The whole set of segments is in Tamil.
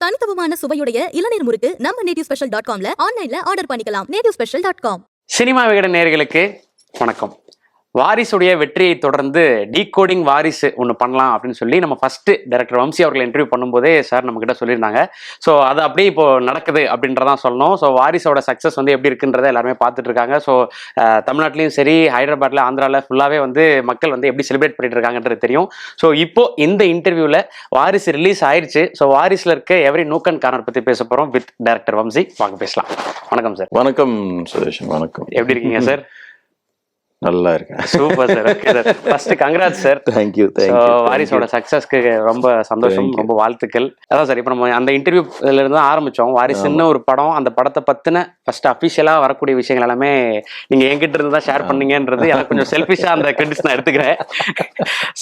தனித்துவமான சுவையுடைய இளநீர் முறுக்கு நம்ம nativespecial.comல ஆன்லைன்ல ஆர்டர் பண்ணிக்கலாம். nativespecial.com. சினிமா விகடன் நேயர்களுக்கு வணக்கம். வாரிசுடைய வெற்றியை தொடர்ந்து டீகோடிங் வாரிசு ஒன்று பண்ணலாம் அப்படின்னு சொல்லி நம்ம ஃபர்ஸ்ட் டைரக்டர் வம்சி அவர்களை இன்டர்வியூ பண்ணும்போதே சார் நம்ம கிட்ட சொல்லியிருந்தாங்க. ஸோ அது அப்படியே இப்போ நடக்குது அப்படின்றதான் சொல்லணும். ஸோ வாரிசோட சக்ஸஸ் வந்து எப்படி இருக்குன்றதை எல்லாருமே பார்த்துட்டு இருக்காங்க. ஸோ தமிழ்நாட்டிலையும் சரி, ஹைதராபாத்ல, ஆந்திராவில் ஃபுல்லாகவே வந்து மக்கள் வந்து எப்படி செலிப்ரேட் பண்ணிட்டு இருக்காங்கன்றது தெரியும். ஸோ இப்போ இந்த இன்டர்வியூவில் வாரிசு ரிலீஸ் ஆயிடுச்சு. ஸோ வாரிசுல இருக்க எவரி நூக் அண்ட் கார்னர் பற்றி பேச போகிறோம் வித் டைரக்டர் வம்சி. வாங்க பேசலாம். வணக்கம் சார். வணக்கம் சுதர்ஷன். வணக்கம். எப்படி இருக்கீங்க சார்? நல்லா இருக்கேன். Super sir. Okay sir. First congrats sir. Thank you. வாரிசோட சக்சஸ்க்கு ரொம்ப சந்தோஷம், ரொம்ப வாழ்த்துக்கள். அதான் சார், இப்போ நம்ம அந்த இன்டர்வியூல இருந்து தான் ஆரம்பிச்சோம். வாரிசுன்னு ஒரு படம், அந்த படத்தை பத்தின ஃபர்ஸ்ட் அஃபிஷியலா வரக்கூடிய விஷயங்கள் எல்லாமே நீங்க என்கிட்ட இருந்து தான் ஷேர் பண்ணீங்கன்றது எனக்கு கொஞ்சம் செல்ஃபிஷா அந்த கிரெடிட்ஸ் நான் எடுத்துக்கிறேன்.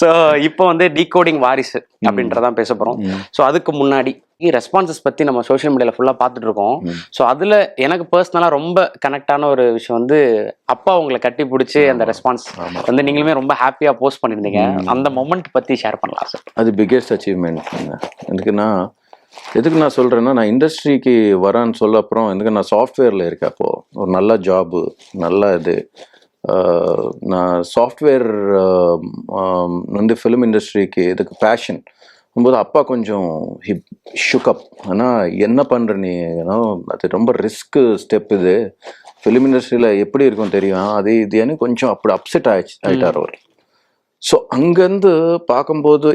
ஸோ இப்போ வந்து டீகோடிங் வாரிசு அப்படின்றதான் பேச போறோம். ஸோ அதுக்கு முன்னாடி ரெஸ்பான்சஸ் பத்தி நம்ம சோஷியல் மீடியால ஃபுல்லா பார்த்துட்டு இருக்கோம். ஸோ அதுல எனக்கு பர்சனலா ரொம்ப கனெக்டான ஒரு விஷயம் வந்து அப்பா உங்களை கட்டி பிடிச்சி அந்த ரெஸ்பான்ஸ் வந்து நீங்களுமே ரொம்ப ஹாப்பியா போஸ்ட் பண்ணியிருந்தீங்க. அந்த மொமெண்ட் பத்தி ஷேர் பண்ணலாம் சார். அது பிக்கெஸ்ட் அச்சீவ்மெண்ட். எதுக்கு நான் சொல்றேன்னா, நான் இண்டஸ்ட்ரிக்கு வரான்னு சொல்ல அப்புறம் எனக்கு நான் சாஃப்ட்வேர்ல இருக்கேன். அப்போ ஒரு நல்ல ஜாபு, நல்ல இது. நான் சாஃப்ட்வேர் வந்து ஃபிலிம் இண்டஸ்ட்ரிக்கு இதுக்கு பேஷன் போது அப்பா கொஞ்சம் ஷுக்கப். ஆனால் என்ன பண்ணுற நீ, அது ரொம்ப ரிஸ்க்கு ஸ்டெப். இது ஃபிலிம் இண்டஸ்ட்ரியில் எப்படி இருக்கும் தெரியும், அது இது எனக்கு கொஞ்சம் அப்படி அப்செட் ஆயிட்டார் அவர். ஸோ அங்கேருந்து பார்க்கும்போது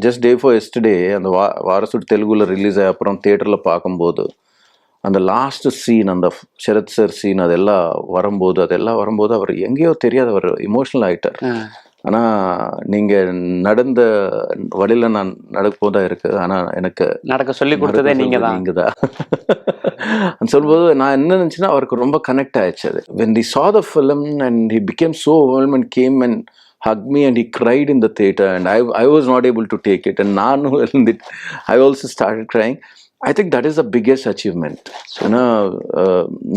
ஜஸ்ட் டே ஃபார் எஸ்டர்டே அந்த வாரசு தெலுங்குல ரிலீஸ் ஆகி அப்புறம் தியேட்டரில் பார்க்கும்போது அந்த லாஸ்ட் சீன், அந்த சரத் சார் சீன், அதெல்லாம் வரும்போது அவர் எங்கேயோ தெரியாது, அவர் இமோஷனல் ஆகிட்டார். ஆனால் நீங்கள் நடந்த வழியில் நான் நடப்போதான் இருக்கு. ஆனால் எனக்கு நடக்க சொல்லி கொடுத்ததே நீங்கள் தான் சொல்லும்போது நான் என்ன நினச்சேன்னா, அவருக்கு ரொம்ப கனெக்ட் ஆயிடுச்சு. அது when he saw the film and he became so overwhelmed and came and hugged me and he cried in the theater and I was not able to take it and I also started crying. I think that is the biggest achievement.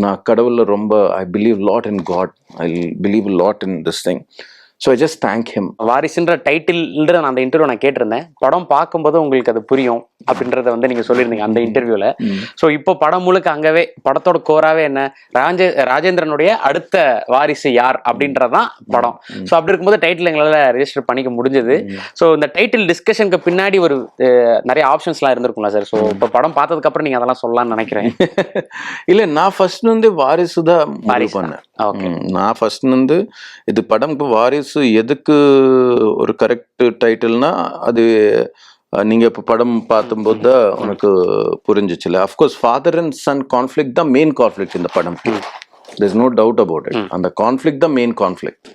நான் கடவுள்ல ரொம்ப I believe a lot in God. I believe a lot in this thing. So I just thank him. வாரிசுன்ற டைட்டில்ன்ற அந்த இன்டர்வியூ நான் கேட்டிருந்தேன். படம் பார்க்கும்போது உங்களுக்கு அது புரியும் அப்படின்றத வந்து நீங்க சொல்லியிருந்தீங்க அந்த இன்டர்வியூல. ஸோ இப்போ படம் முழுக்க அங்கவே படத்தோட கோராவே என்ன, ராஜேந்திரனுடைய அடுத்த வாரிசு யார் அப்படின்றதான் படம். ஸோ அப்படி இருக்கும்போது டைட்டில் எங்களால் ரெஜிஸ்டர் பண்ணிக்க முடிஞ்சது. ஸோ இந்த டைட்டில் டிஸ்கஷனுக்கு பின்னாடி ஒரு நிறைய ஆப்ஷன்ஸ்லாம் இருந்திருக்கும்ல சார். ஸோ இப்போ படம் பார்த்ததுக்கு அப்புறம் நீங்க அதெல்லாம் சொல்லலாம்னு நினைக்கிறேன். இல்லை, நான் ஃபர்ஸ்ட் வந்து வாரிசு தான் பண்ணேன். நான் ஃபர்ஸ்ட் வந்து இது படம் வாரிசு எதுக்கு ஒரு கரெக்ட் டைட்டில்னா, அது நீங்க இப்ப படம் பார்த்தும்போது தான் உனக்கு புரிஞ்சிச்சுல. Of course father and son conflict தான் மெயின் கான்ஃபிளிக்ட் இந்த படம். There is no doubt about it. அந்த கான்ஃபிளிக்ட் தான் main conflict.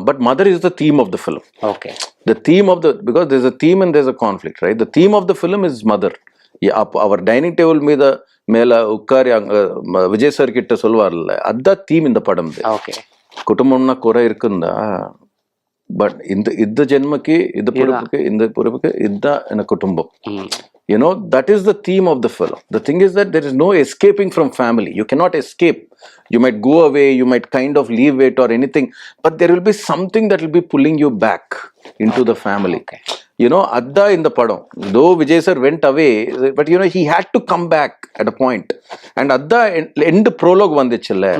But mother is the theme of the film. Okay, the theme of the, because there's a theme and there's a conflict, right? The theme of the film is mother. அவர் டைனிங் டேபிள் மீத மேல உட்காரி அங்க விஜய் சார் கிட்ட சொல்வார்ல, அதுதான் தீம் இந்த படம். குடும்பம்னா குறை இருக்குந்தா, பட் இந்த ஜென்மக்கு இந்த பொறுப்புக்கு இதுதான் எனக்கு குடும்பம். You know, that is the theme of the film. The thing is that there is no escaping from family. You cannot escape. You might go away, you might kind of leave it or anything, but there will be something that will be pulling you back into the family. Okay. You know, adda in the padam, though Vijay sir went away, but you know, he had to come back at a point. And adda end prologue vandichilla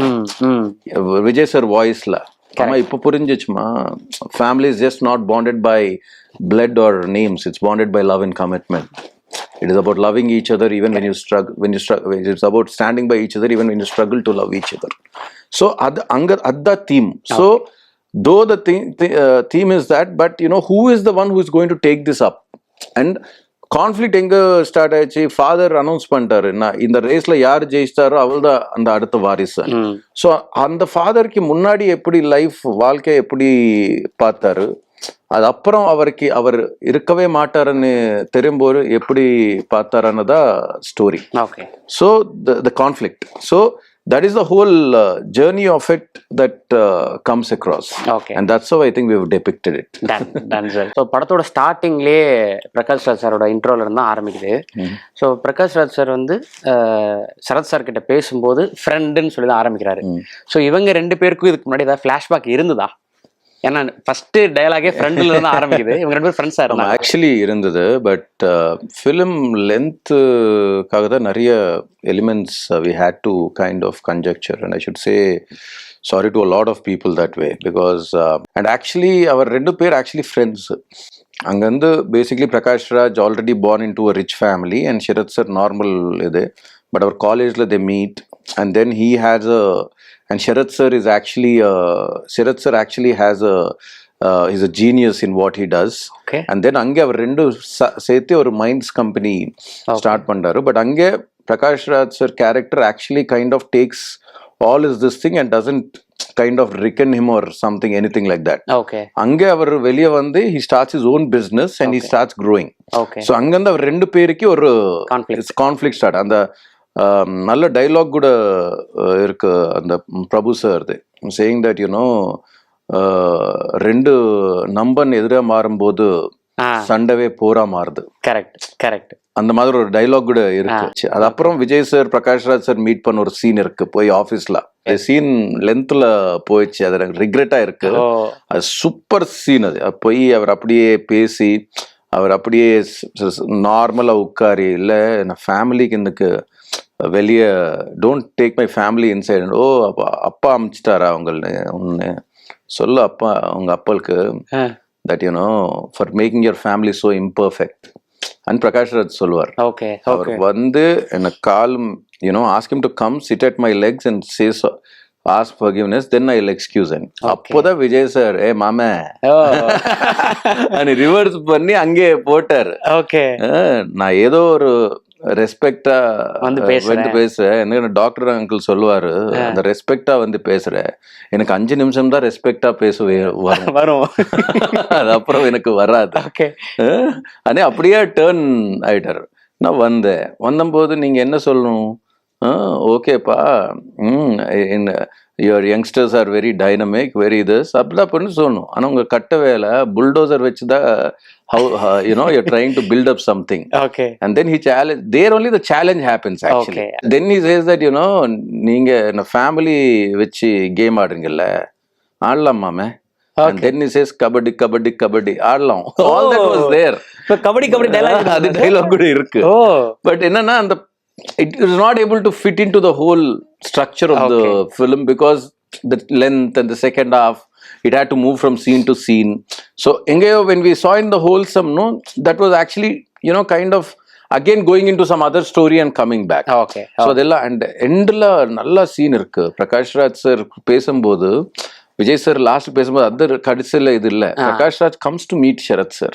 Vijay sir voice la ama ipo purinjichma, family is just not bonded by blood or names, it's bonded by love and commitment. It is about loving each other even when you struggle. It's about standing by each other even when you struggle to love each other. So adda theme. So though the theme is that, but you know, who is the one who is going to take this up? And conflict enga start ஆயிடுச்சு. ஃபாதர் அனௌன்ஸ் பண்ணிட்டாரு, இந்த ரேஸ்ல யார் ஜெயிச்சாரோ அவள்தான் அந்த அடுத்த வாரிசு. ஸோ அந்த ஃபாதருக்கு முன்னாடி எப்படி லைஃப் வாழ்க்கை எப்படி பார்த்தாரு, அது அப்புறம் அவர் இருக்கவே மாட்டாருன்னு தெரியும்போது எப்படி பார்த்தாருன்னதா story. So the conflict. So that is the whole journey of it that comes across. Okay. And that's how I think we have depicted it. Done sir. So படத்தோட ஸ்டார்டிங்லேயே பிரகாஷ் ராஜ் சாரோட இன்ட்ரோல இருந்து ஆரம்பிக்குது. ஸோ பிரகாஷ் ராஜ் சார் வந்து சரத் சார் கிட்ட பேசும்போது ஃப்ரெண்டுன்னு சொல்லி தான் ஆரம்பிக்கிறாரு. ஸோ இவங்க ரெண்டு பேருக்கும் இதுக்கு முன்னாடி ஏதாவது ஃபிளாஷ்பேக் இருந்ததா? ஏன்னா ஃபர்ஸ்ட் டயலாகே ஃப்ரெண்ட்ல இருந்து ஆரம்பிக்குது. இவங்க ரெண்டு பேரும் ஃப்ரெண்ட்ஸா இருந்தாங்க. ஆக்சுவலி இருந்தது, பட் ஃபிலிம் லென்த்துக்காக தான் நிறைய elements we had to kind of conjecture, and I should say sorry to a lot of people that way, because and actually our rendu pair actually friends. Angandu basically Prakash Raj already born into a rich family and Sarath sir normal ide, but our college la they meet, and then he has a, and Sarath sir is actually Sarath sir actually has a he's a genius in what he does. Okay. And then ange our rendu sethi or minds company start pandaru, but ange Prakash Raj sir character actually kind of takes all is this thing and doesn't kind of reckon him or something, anything like that. Okay. Ange அவர் வெளிய வந்து he starts his own business and he starts growing. Okay. So அங்க அந்த ரெண்டு பேருக்கு ஒரு conflict start. அந்த நல்ல டயலாக் கூட இருக்கு அந்த பிரபு sir saying that you know ரெண்டு நம்பன் எதிரா மாறும்போது சண்டவே போரா மாறுது. கரெக்ட். அந்த மாதிரி ஒரு டைலாக் கூட இருக்கு. அது அப்புறம் Vijay sir Prakash Raj sir meet பண்ண ஒரு சீன் இருக்கு போய் ஆபீஸ்ல. சீன் லென்த்ல போயிடுச்சு, அது எனக்கு ரிக்ரெட்டா இருக்கு. அது சூப்பர் சீன். அது போய் அவர் அப்படியே பேசி அவர் அப்படியே நார்மலா உட்காரி, இல்ல நான் ஃபேமிலிக்கு எனக்கு வெளியே don't take my family inside. ஓ அப்பா அமிச்சிட்டாரா உங்களை ஒன்னு சொல்ல அப்பா உங்க அப்பாவுக்கு that you know for making your family so imperfect. And Prakash Raj சொல்வார், அவர் வந்து என்ன கால் you know ask him to come sit at my legs and say so, ask forgiveness, then I'll excuse him. அப்போதான் விஜய் சார் ஏ மாமே ரிவர்ஸ் பண்ணி அங்கே போட்டார். நான் ஏதோ ஒரு ரெஸ்பெக்டா வந்து பேசுறேன். என்ன டாக்டர் அங்கிள் சொல்லுவாரு, அந்த ரெஸ்பெக்டா வந்து பேசுறேன், எனக்கு 5 நிமிஷம் தான் ரெஸ்பெக்டா பேசுவே வரும், அது அப்புறம் எனக்கு வராது. ஆனா அப்படியே டேர்ன் ஆயிட்டாரு. நான் வந்தபோது நீங்க என்ன சொல்லணும், ஓகேப்பா your youngsters are very dynamic very this அப்படிதான் பண்ணி சொல்லணும். ஆனா உங்க கட்ட வேலை புல்டோசர் வச்சுதான் how you know you're trying to build up something. And then he challenge, there only the challenge happens actually. Then he says that you know நீங்க ஃபேமிலி வச்சு கேம் ஆடுறீங்கல்ல ஆடலாம் மாமே. And then he says kabaddi ஆடலாம். All that was there. Kabaddi dialogue அது டயலாக் கூட இருக்கு. பட் என்னன்னா அந்த it is not able to fit into the whole structure of the film because the length and the second half it had to move from scene to scene. So when we saw in the wholesome, no, that was actually you know kind of again going into some other story and coming back. So adella and endla nalla scene irukku. Prakash Raj sir pesumbodhu Vijay sir last pesumbodhu other kadisilla idu illa, Prakash Raj comes to meet Sarath sir.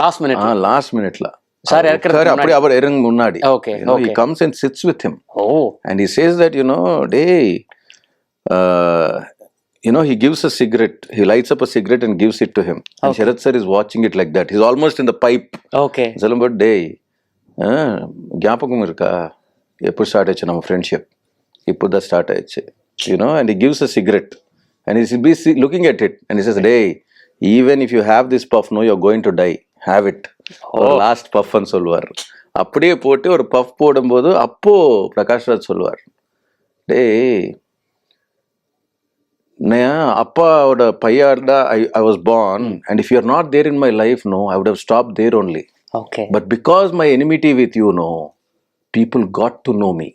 last minute la sir அப்படியே அவர் இறங்க முன்னாடி he comes and sits with him. And he says that you know day you know he gives a cigarette, he lights up a cigarette and gives it to him. And Sarath sir is watching it like that, he's almost in the pipe. சொல்லும்போது டேய் ஞாபகம் இருக்கா எப்போ ஸ்டார்ட் ஆச்சு நம்ம ஃப்ரெண்ட்ஷிப், இப்போதான் ஸ்டார்ட் ஆயிடுச்சு you know. And he gives a cigarette and he's busy looking at it and he says day even if you have this puff no you're going to die, have it. Last பஃப்னு சொல்லுவார். அப்படியே போட்டு ஒரு பஃப் போடும்போது அப்போ பிரகாஷ் ராஜ் சொல்லுவார், டேய் நான் அப்பாவோட பையாடா I was born and if you're not there in my life no I would have stopped there only. But because my enmity with you no people got to know me.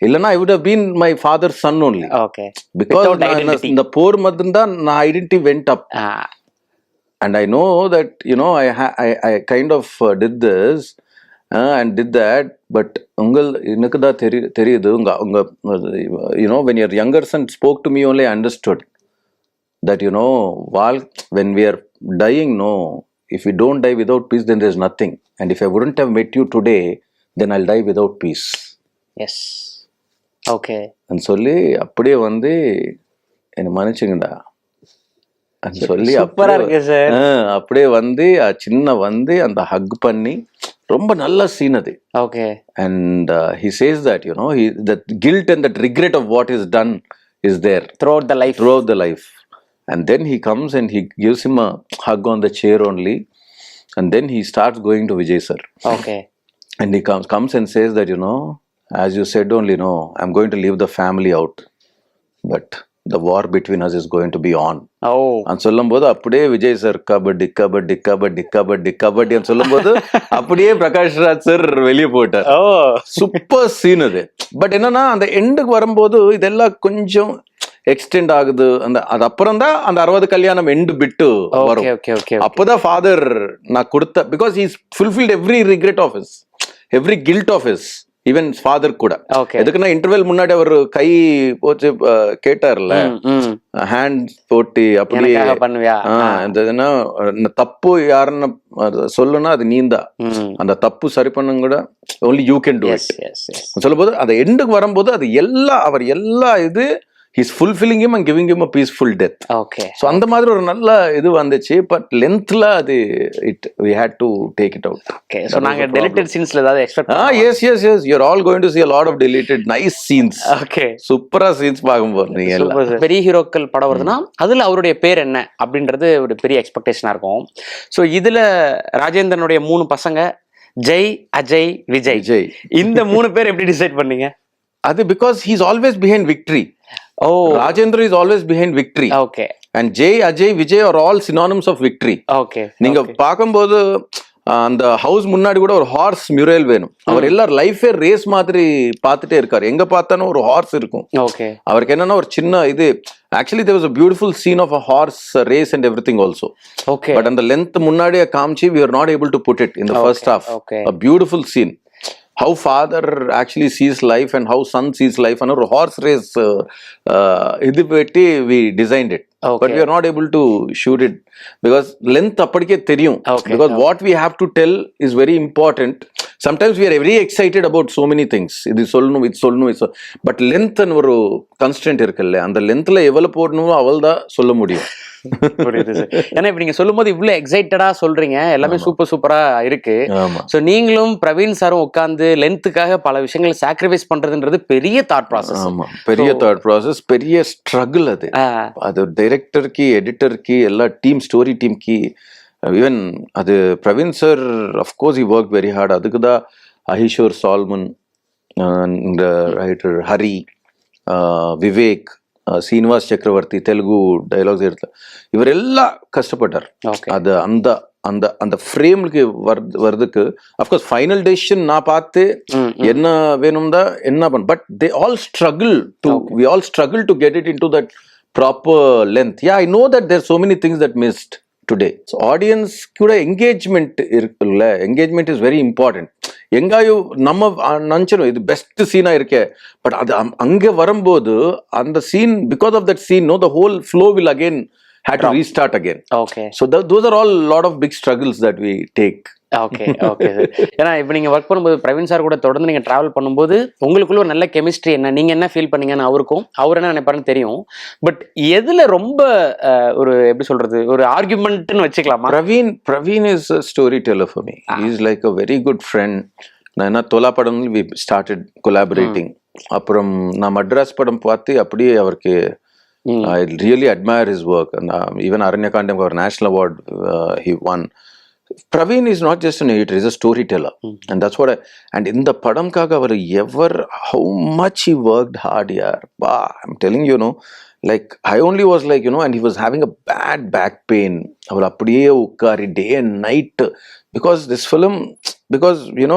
இல்லனா I would have been my father's son only. Because இந்த போர் மதந்தான் நான் identity went up. And I know that you know I kind of did this and did that, but எனக்கு தான் தெரியுது உங்க you know when your younger son spoke to me only I understood that you know when we are dying no if we don't die without peace then there's nothing, and if I wouldn't have met you today then I'll die without peace. and சொல்லி அப்படியே வந்து என்ன மன்னிச்சுங்கடா சொல்லி அப்படியே வந்து சின்ன வந்து அந்த ஹக் பண்ணி ரொம்ப நல்ல சீன் அது. And he says that you know that guilt and that regret of what is done is there throughout the life. And then he comes and he gives him a hug on the chair only, and then he starts going to Vijay sir. And he comes and says that you know as you said only no I'm going to leave the family out, but the war between us is going to be on. ஓ சொல்லும் போது அப்படியே விஜய் சார் கபடி கபடி கபடி கபடி கபடி சொல்லும் போது அப்படியே பிரகாஷ் ராஜ் சார் வெளியே போயிட்டார். ஓ சூப்பர் சீன் அது. பட் என்னன்னா அந்த எண்டுக்கு வரும்போது இதெல்லாம் கொஞ்சம் எக்ஸ்டெண்ட் ஆகுது. அது அப்புறம் தான் அந்த 60 கல்யாணம் எண்டு பிட்டு வரும். அப்பதான் ஃபாதர் நான் கொடுத்த, because he's fulfilled every regret of his, every guilt of his, even father கூட. எதுக்குன்னா இன்டர்வெல் முன்னாடி அவர் கை போச்சு கேட்டார்ல, ஹேண்ட் போட்டு அப்படியே தப்பு யாருன்னு சொல்லுன்னா அது நீந்தா, அந்த தப்பு சரி பண்ண கூட only you can do it சொல்லும் போது அந்த எண்டுக்கு வரும்போது அது அவர் எல்லா இது he's fulfilling him and giving him a peaceful death. Okay. So அந்த மாதிரி ஒரு நல்ல இது வந்துச்சு. பட் லென்த்ல அது we had to take it out. Okay. So நாங்க deleted scenesல ஏதாவது expect yes you're all going to see a lot of deleted nice scenes. Okay. சூப்பரா சீன்ஸ் பாக்கும்போது நீங்க எல்லாம் பெரிய ஹீரோக்கள் படம் வருதுன்னா அதுல அவருடைய பேர் என்ன அப்படின்றது ஒரு பெரிய எக்ஸ்பெக்டேஷனா இருக்கும். ஸோ இதுல ராஜேந்திரனுடைய 3 பசங்க ஜெய், அஜய், விஜய், இந்த 3 பேர் எப்படி டிசைட் பண்ணீங்க? அது because he is always behind victory. Rajendra is always behind victory. Okay. And Jay, Ajay, Vijay are all synonyms of victory. Okay. நீங்க பாக்கும்போது அந்த ஹவுஸ் முன்னாடி கூட ஒரு ஹார்ஸ் மியூரல் வேணும். அவர் எல்லாரும் லைஃபே ரேஸ் மாதிரி பார்த்துட்டே இருக்காரு. எங்க பார்த்தாலும் ஒரு ஹார்ஸ் இருக்கும். அவருக்கு என்னன்னா ஒரு சின்ன இது, actually there was a beautiful scene of a horse race and everything also. Okay. But அந்த length முன்னாடியே காமிச்சி we are not able to put it in the first half. Okay. A beautiful scene. How father actually sees life and how son sees life, and a horse race idu petti we designed it. Okay. But we are not able to shoot it because length appadike theriyum. Because what we have to tell is very important. Sometimes we are very excited about so many things. Idu solnu but length and oru constraint irukalla, and the length la evvala podnu avalda solla mudiyum. புரியுது சார். ஏன்னா இப்ப நீங்க சொல்லும் போது இவ்வளவு எக்ஸைட்டடா சொல்றீங்க, எல்லாமே சூப்பரா இருக்கு. சோ நீங்களும் பிரவீன் சாரும் உட்கார்ந்து லென்த்துக்காக பல விஷயங்களை சாக்ரிஃபைஸ் பண்றதுன்றது பெரிய தாட் ப்ராசஸ். பெரிய தாட் ப்ராசஸ், பெரிய ஸ்ட்ரகிள். அது டைரக்டருக்கு, எடிட்டருக்கு, எல்லா டீம், ஸ்டோரி டீம்க்கு, ஈவன் அது Praveen sir of course he work very hard. அதுக்கு தான் அஹிஷோர் சால்மன், ரைட்டர் ஹரி, விவேக், சீனிவாஸ் சக்கரவர்த்தி தெலுங்கு டைலாக்ஸ் எடுத்து இவரெல்லாம் கஷ்டப்பட்டார். அது அந்த அந்த அந்த ஃப்ரேம்க்கு வர்றதுக்கு அஃப்கோர்ஸ் ஃபைனல் டெசிஷன் நான் பார்த்து என்ன வேணும் தான் என்ன பண்ண, but they all struggle to we all struggle to get it into that proper length. Yeah, I know that there so many things that missed today. Audience கூட என்கேஜ்மெண்ட் இருக்குல்ல, என்கேஜ்மெண்ட் இஸ் வெரி இம்பார்ட்டன்ட். எங்காயும் நம்ம நினைச்சிடும் இது பெஸ்ட் சீனா இருக்கே, பட் அது அங்க வரும்போது அந்த scene, because of that scene, no the whole flow will again had to restart again. Okay. So those are all lot of big struggles that we take. Okay okay sir. ஏன்னா இப்போ நீங்கள் ஒர்க் பண்ணும்போது பிரவீன் சார் கூட தொடர்ந்து நீங்கள் ட்ராவல் பண்ணும்போது உங்களுக்குள்ள ஒரு நல்ல கெமிஸ்ட்ரி என்ன, நீங்கள் என்ன ஃபீல் பண்ணீங்கன்னு அவருக்கும், அவர் என்ன நினைப்பாருன்னு தெரியும். பட் எதில் ரொம்ப ஒரு எப்படி சொல்றது, ஒரு ஆர்குமெண்ட்னு வச்சுக்கலாமா? Praveen is a storyteller for me. He is like a very good friend. நான் என்ன தொலா படம் we started collaborating. அப்புறம் நான் மட்ராஸ் படம் பார்த்து அப்படியே அவருக்கு I really admire his work. And even Aranyakandam, our national award, he won. Praveen is not just an editor, he's a storyteller. And that's what and in the padam kaga ever how much he worked hard here. I'm telling you, like I only was like, and he was having a bad back pain. Avar appadiye ukkari day and night, because this film, because we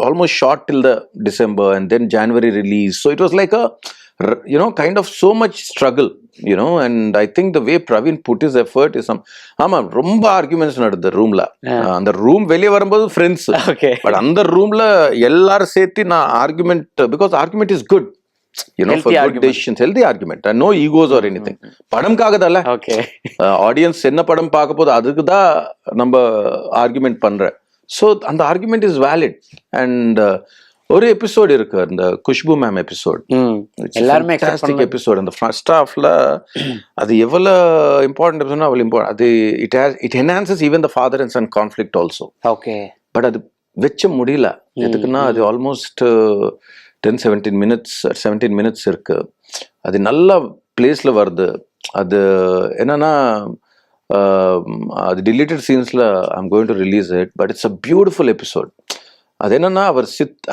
almost shot till the December and then January release. So it was like a kind of so much struggle, and I think the way Praveen put his effort is ரொம்ப arguments நடந்த ரூம்ல. அந்த ரூம் வெளியே வரும்போது ஃப்ரெண்ட்ஸ், பட் அந்த ரூம்ல எல்லாரும் சேர்த்து நான் argument, because argument is good, for good decisions, healthy argument, and no egos or anything. படம்காக தான்ல, ஆடியன்ஸ் என்ன படம் பார்க்க போது அதுக்கு தான் நம்ம ஆர்குமெண்ட் பண்ற. ஸோ அந்த ஆர்குமெண்ட் இஸ் வேலிட். அண்ட் ஒரு எபிசோட் இருக்கு, அந்த குஷ்பு மேம் எபிசோட், எல்லாருமே ஃபேண்டாஸ்டிக் எபிசோட். அந்த ஃபர்ஸ்ட் ஹாஃப்ல அது எவ்வளவு இம்பார்ட்டன்ட் எபிசோட்னா அவ்வளவு இம்பார்ட்டன்ட். அது it enhances even the father and son conflict also. Okay, but அது வச்ச முடியல. எதுக்குன்னா அது ஆல்மோஸ்ட் 17 minutes இருக்கு. அது நல்ல பிளேஸ்ல வருது. அது என்னன்னா அது டிலீட்டட் சீன்ஸ்ல I'm going to release it, but it's a beautiful episode. அது என்னன்னா அவர்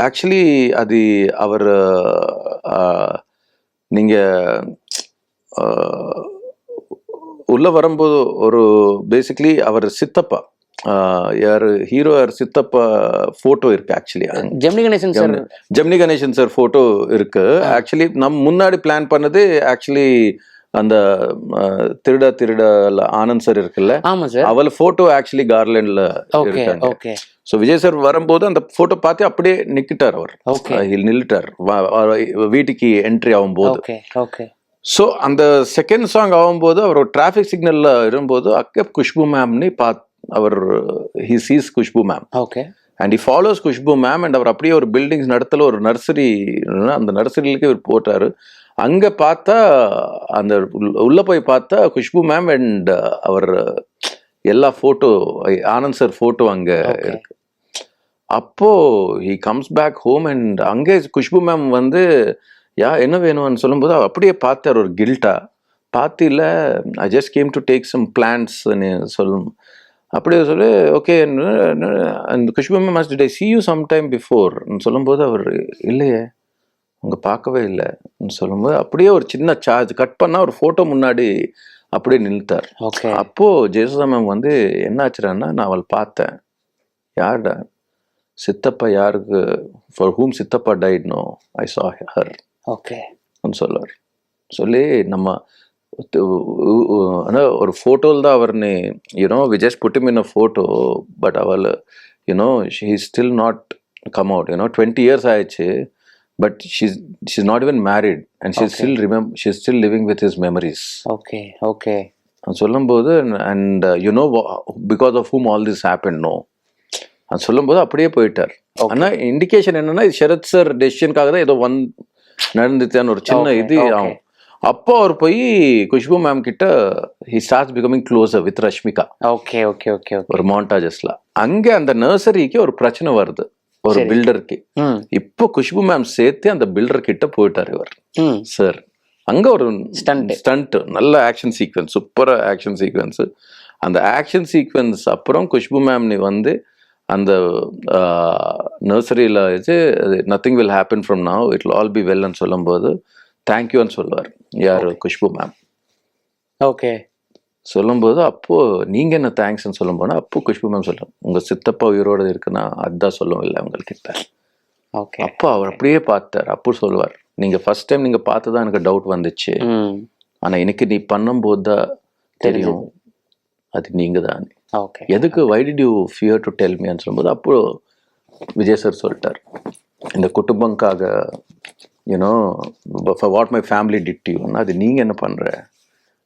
ஆக்சுவலி அது அவர் நீங்க உள்ள வரும்போது ஒரு பேசிக்லி அவர் சித்தப்பா யார் ஹீரோ யார் சித்தப்பா ஃபோட்டோ இருக்கு actually. Gemini Ganesan sir photo இருக்கு ஆக்சுவலி. நம்ம முன்னாடி பிளான் பண்ணது ஆக்சுவலி அந்த திருட ஆனந்த் சார் இருக்குல்ல, அவள் போட்டோ ஆக்சுவலி கார்லண்ட்ல இருக்காங்க. ஸோ விஜய் சார் வரும்போது அந்த போட்டோ பார்த்து அப்படியே நிக்கிட்டார் அவர், நின்றுட்டார் வீட்டுக்கு என்ட்ரி ஆகும்போது. ஸோ அந்த செகண்ட் சாங் ஆகும்போது அவர் ஒரு டிராஃபிக் சிக்னல்ல இருக்கும்போது அக்கே குஷ்பு மேம்னு அவர் he sees Khushbu ma'am and he follows Khushbu ma'am and அவர் அப்படியே ஒரு பில்டிங்ஸ் நடத்துல ஒரு நர்சரி, அந்த நர்சரியிலுக்கு இவர் போட்டாரு. அங்க பார்த்தா அந்த உள்ள போய் பார்த்தா குஷ்பு மேம் அண்ட் அவர் எல்லா போட்டோ ஆனந்த் சார் போட்டோ அங்க இருக்கு. அப்போ he comes back home and அங்கே குஷ்பு மேம் வந்து என்ன வேணும்னு சொல்லும்போது அப்படியே பார்த்தார் ஒரு கில்ட்டா பார்த்து, இல்லை I just came to take some பிளான்ட்ஸ்ன்னு சொல்லணும். அப்படியே சொல்லி ஓகே அந்த Khushbu ma'am must I see you sometime before சொல்லும்போது அவர் இல்லையே அவங்க பார்க்கவே இல்லைன்னு சொல்லும்போது அப்படியே ஒரு சின்ன சார்ஜ் கட் பண்ணா ஒரு ஃபோட்டோ முன்னாடி அப்படியே நின்றுட்டார். அப்போ ஜெயசுதா மேம் வந்து என்ன ஆச்சுறான்னா, நான் அவள் பார்த்தேன், யார்டா சித்தப்பா, யாருக்கு ஃபார் ஹூம் சித்தப்பா died no I saw her சொல்லுவார். சொல்லி நம்ம ஒரு ஃபோட்டோவில் தான் அவர்னு you know we just put him in a photo but அவள் you know she is still not come out. You know 20 years ஆயிடுச்சு பட் she's not even married and she's still living with his memories. சொல்லும்போது and you know because of whom all this happened no அது சொல்லும்போது அப்படியே போயிட்டார். ஆனால் இண்டிகேஷன் என்னன்னா ஷரத் சார் டெசிஷனுக்காக தான் ஏதோ நடந்துச்சான்னு ஒரு சின்ன இது ஆகும். அப்போ அவர் போய் குஷ்பு மேம் கிட்ட he starts becoming closer with Rashmika. ஒரு மாண்டாஜஸ்ல அங்கே அந்த நர்சரிக்கு ஒரு பிரச்சனை வருது ஒரு பில்டருக்கு. இப்போ குஷ்பு மேம் சேர்த்து அந்த பில்டர் கிட்ட போயிட்டாரு இவர் சார். அங்க ஒரு ஸ்டண்ட் நல்ல action sequence, super action sequence. அந்த ஆக்ஷன் சீக்வன்ஸ் அப்புறம் குஷ்பு மேம் நீ வந்து அந்த நர்சரியில் வச்சு nothing will happen from now it will all be வெல்னு சொல்லும்போது தேங்க்யூன்னு சொல்லுவார் யார் குஷ்பு மேம். சொல்லும்போது அப்போ நீங்க என்ன தேங்க்ஸ்ன்னு சொல்லும் போனா அப்போ குஷ்பு மேம் சொல்லுவோம் உங்க சித்தப்பா உயிரோட இருக்குன்னா அதுதான் சொல்லுவோம் இல்லை உங்கள்கிட்ட. அப்போ அவர் அப்படியே பார்த்தார். அப்போ சொல்லுவார், நீங்க ஃபர்ஸ்ட் டைம் நீங்க பார்த்துதான் எனக்கு டவுட் வந்துச்சு, ஆனா எனக்கு நீ பண்ணும்போது தான் தெரியும் அது நீங்க தான். எதுக்கு why did you fear to tell மீன்னு சொல்லும்போது அப்போ விஜய் சார் சொல்லிட்டார், இந்த குடும்பங்காக you know for what my family did யூன்னா அது நீங்க என்ன பண்ற,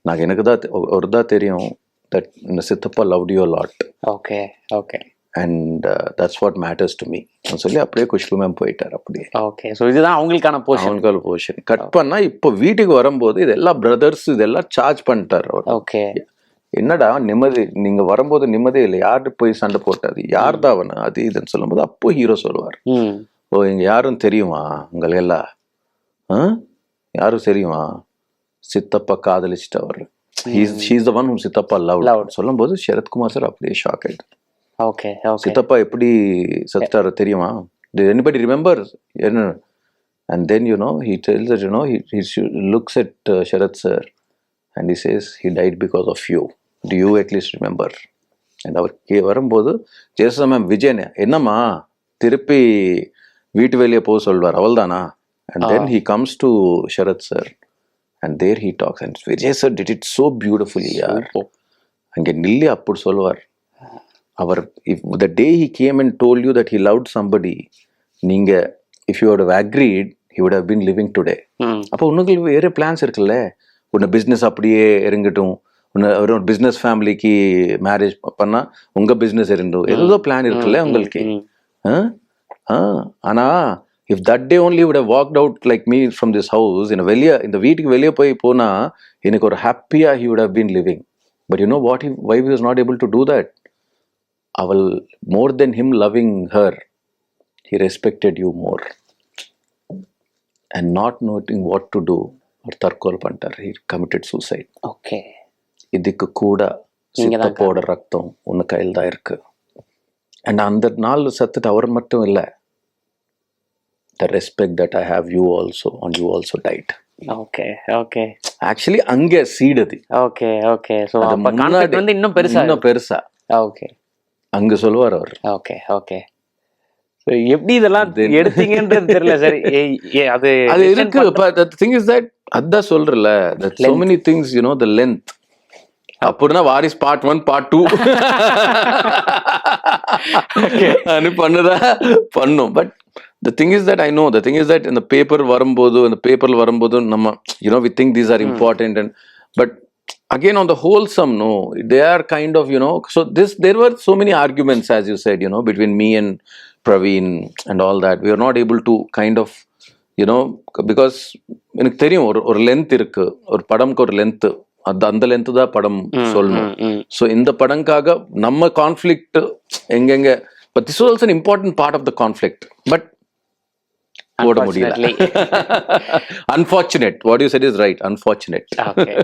நான் எனக்கு தான் ஒரு தான் தெரியும் தட் இந்த சித்தப்பா loved you lot and that's what matters to me சொல்லி அப்படியே குஷ்பு மேம் போயிட்டார். அப்படியே இதுதான் அவங்களுக்கான போர்ஷன் கட் பண்ணா இப்போ வீட்டுக்கு வரும்போது இதெல்லாம் பிரதர்ஸ் இதெல்லாம் சார்ஜ் பண்ணிட்டார் அவர். என்னடா நிம்மதி, நீங்க வரும்போது நிம்மதி இல்லை, யாரு போய் சண்டை போட்டாது, யார் தான் அவனு அது இதுன்னு சொல்லும்போது அப்போ ஹீரோ சொல்லுவார், ஓ இங்க யாரும் தெரியுமா உங்களை எல்லாம் யாரும் தெரியுமா, சித்தப்பா காதலிச்சிட்டவர், ஷீஸ் த ஒன் ஹூம் சித்தப்பா லவ் சொல்லும்போது சரத்குமார் சார் அப்படியே ஷாக் ஆயிட்டார். சித்தப்பா எப்படி செத்தாரு தெரியுமா, did anybody remember என்ன, and then you know he tells that you know he looks at Sharath sir and he says he died because of you, do you at least remember. and அவர் வரும்போது ஜெயசுதா மேம் விஜயனே என்னம்மா திருப்பி வீட்டு வெளியே போக சொல்வார் அவள் தானா, and then he comes to Sharath sir and there he talks and Vijay sir did it so beautifully yaar. அங்கே நில்லி அப்படி சொல்லுவார் அவர், if the day he came and told you that he loved somebody, நீங்க if you would have agreed he would have been living today. அப்போ உங்களுக்கு வேற பிளான்ஸ் இருக்குல்ல, உன்னை பிஸ்னஸ் அப்படியே இறங்கட்டும், ஒரு பிஸ்னஸ் ஃபேமிலிக்கு மேரேஜ் பண்ணா உங்க பிஸ்னஸ் இருந்தும் ஏதோ பிளான் இருக்குல்ல உங்களுக்கு. ஆனா if that day only would have walked out like me from this house, இந்த வீட்டுக்கு வெளியே போனா எனக்கு ஒரு ஹாப்பியா he would have been living. But you know what why he was not able to do that? அவள் more than him loving her, he respected you more and not knowing what to do or தற்கொலை பண்ணிட்டார், he committed suicide. இதுக்கு கூட சித்தப்போட ரத்தம் உன்ன கையில் தான் இருக்கு. அண்ட் அந்த நாள் சத்துட்டு அவர் மட்டும் இல்லை, the respect that I have you also and you also died. Okay okay actually அங்கே சீட் அது. Okay okay. ஸோ அப்போ கான்ஃபிளிக்ட் வந்து இன்னும் பெருசா. ஓகே அங்க சொல்லுவார் அவர். Okay okay. எப்படி இதெல்லாம் எடுத்தீங்கன்றது தெரியல சார். அது இருக்கு. The thing is that அதான் சொல்றல, that so many things, you know, the length. அப்படின்னா வாரிஸ் பார்ட் 1 பார்ட் 2 அது பண்ணும். But the thing is that I know, the thing is that in the paper வரும்போது நம்ம, you know, we think these are important, and but again on the wholesome, no, they are kind of, you know, so there were so many arguments, as you said, you know, between me and Praveen and all that. We are not able to kind of, you know, because எனக்கு தெரியும் ஒரு லென்த் இருக்கு, ஒரு படம்க்கு ஒரு லென்த், அந்த லென்த் தான் படம் சொல்லணும். ஸோ இந்த படம்காக நம்ம கான்ஃபிளிக்ட் எங்கெங்க, but this was also an important part of the conflict, but போட முடியல. Unfortunate. What you said is right. Unfortunate. Okay.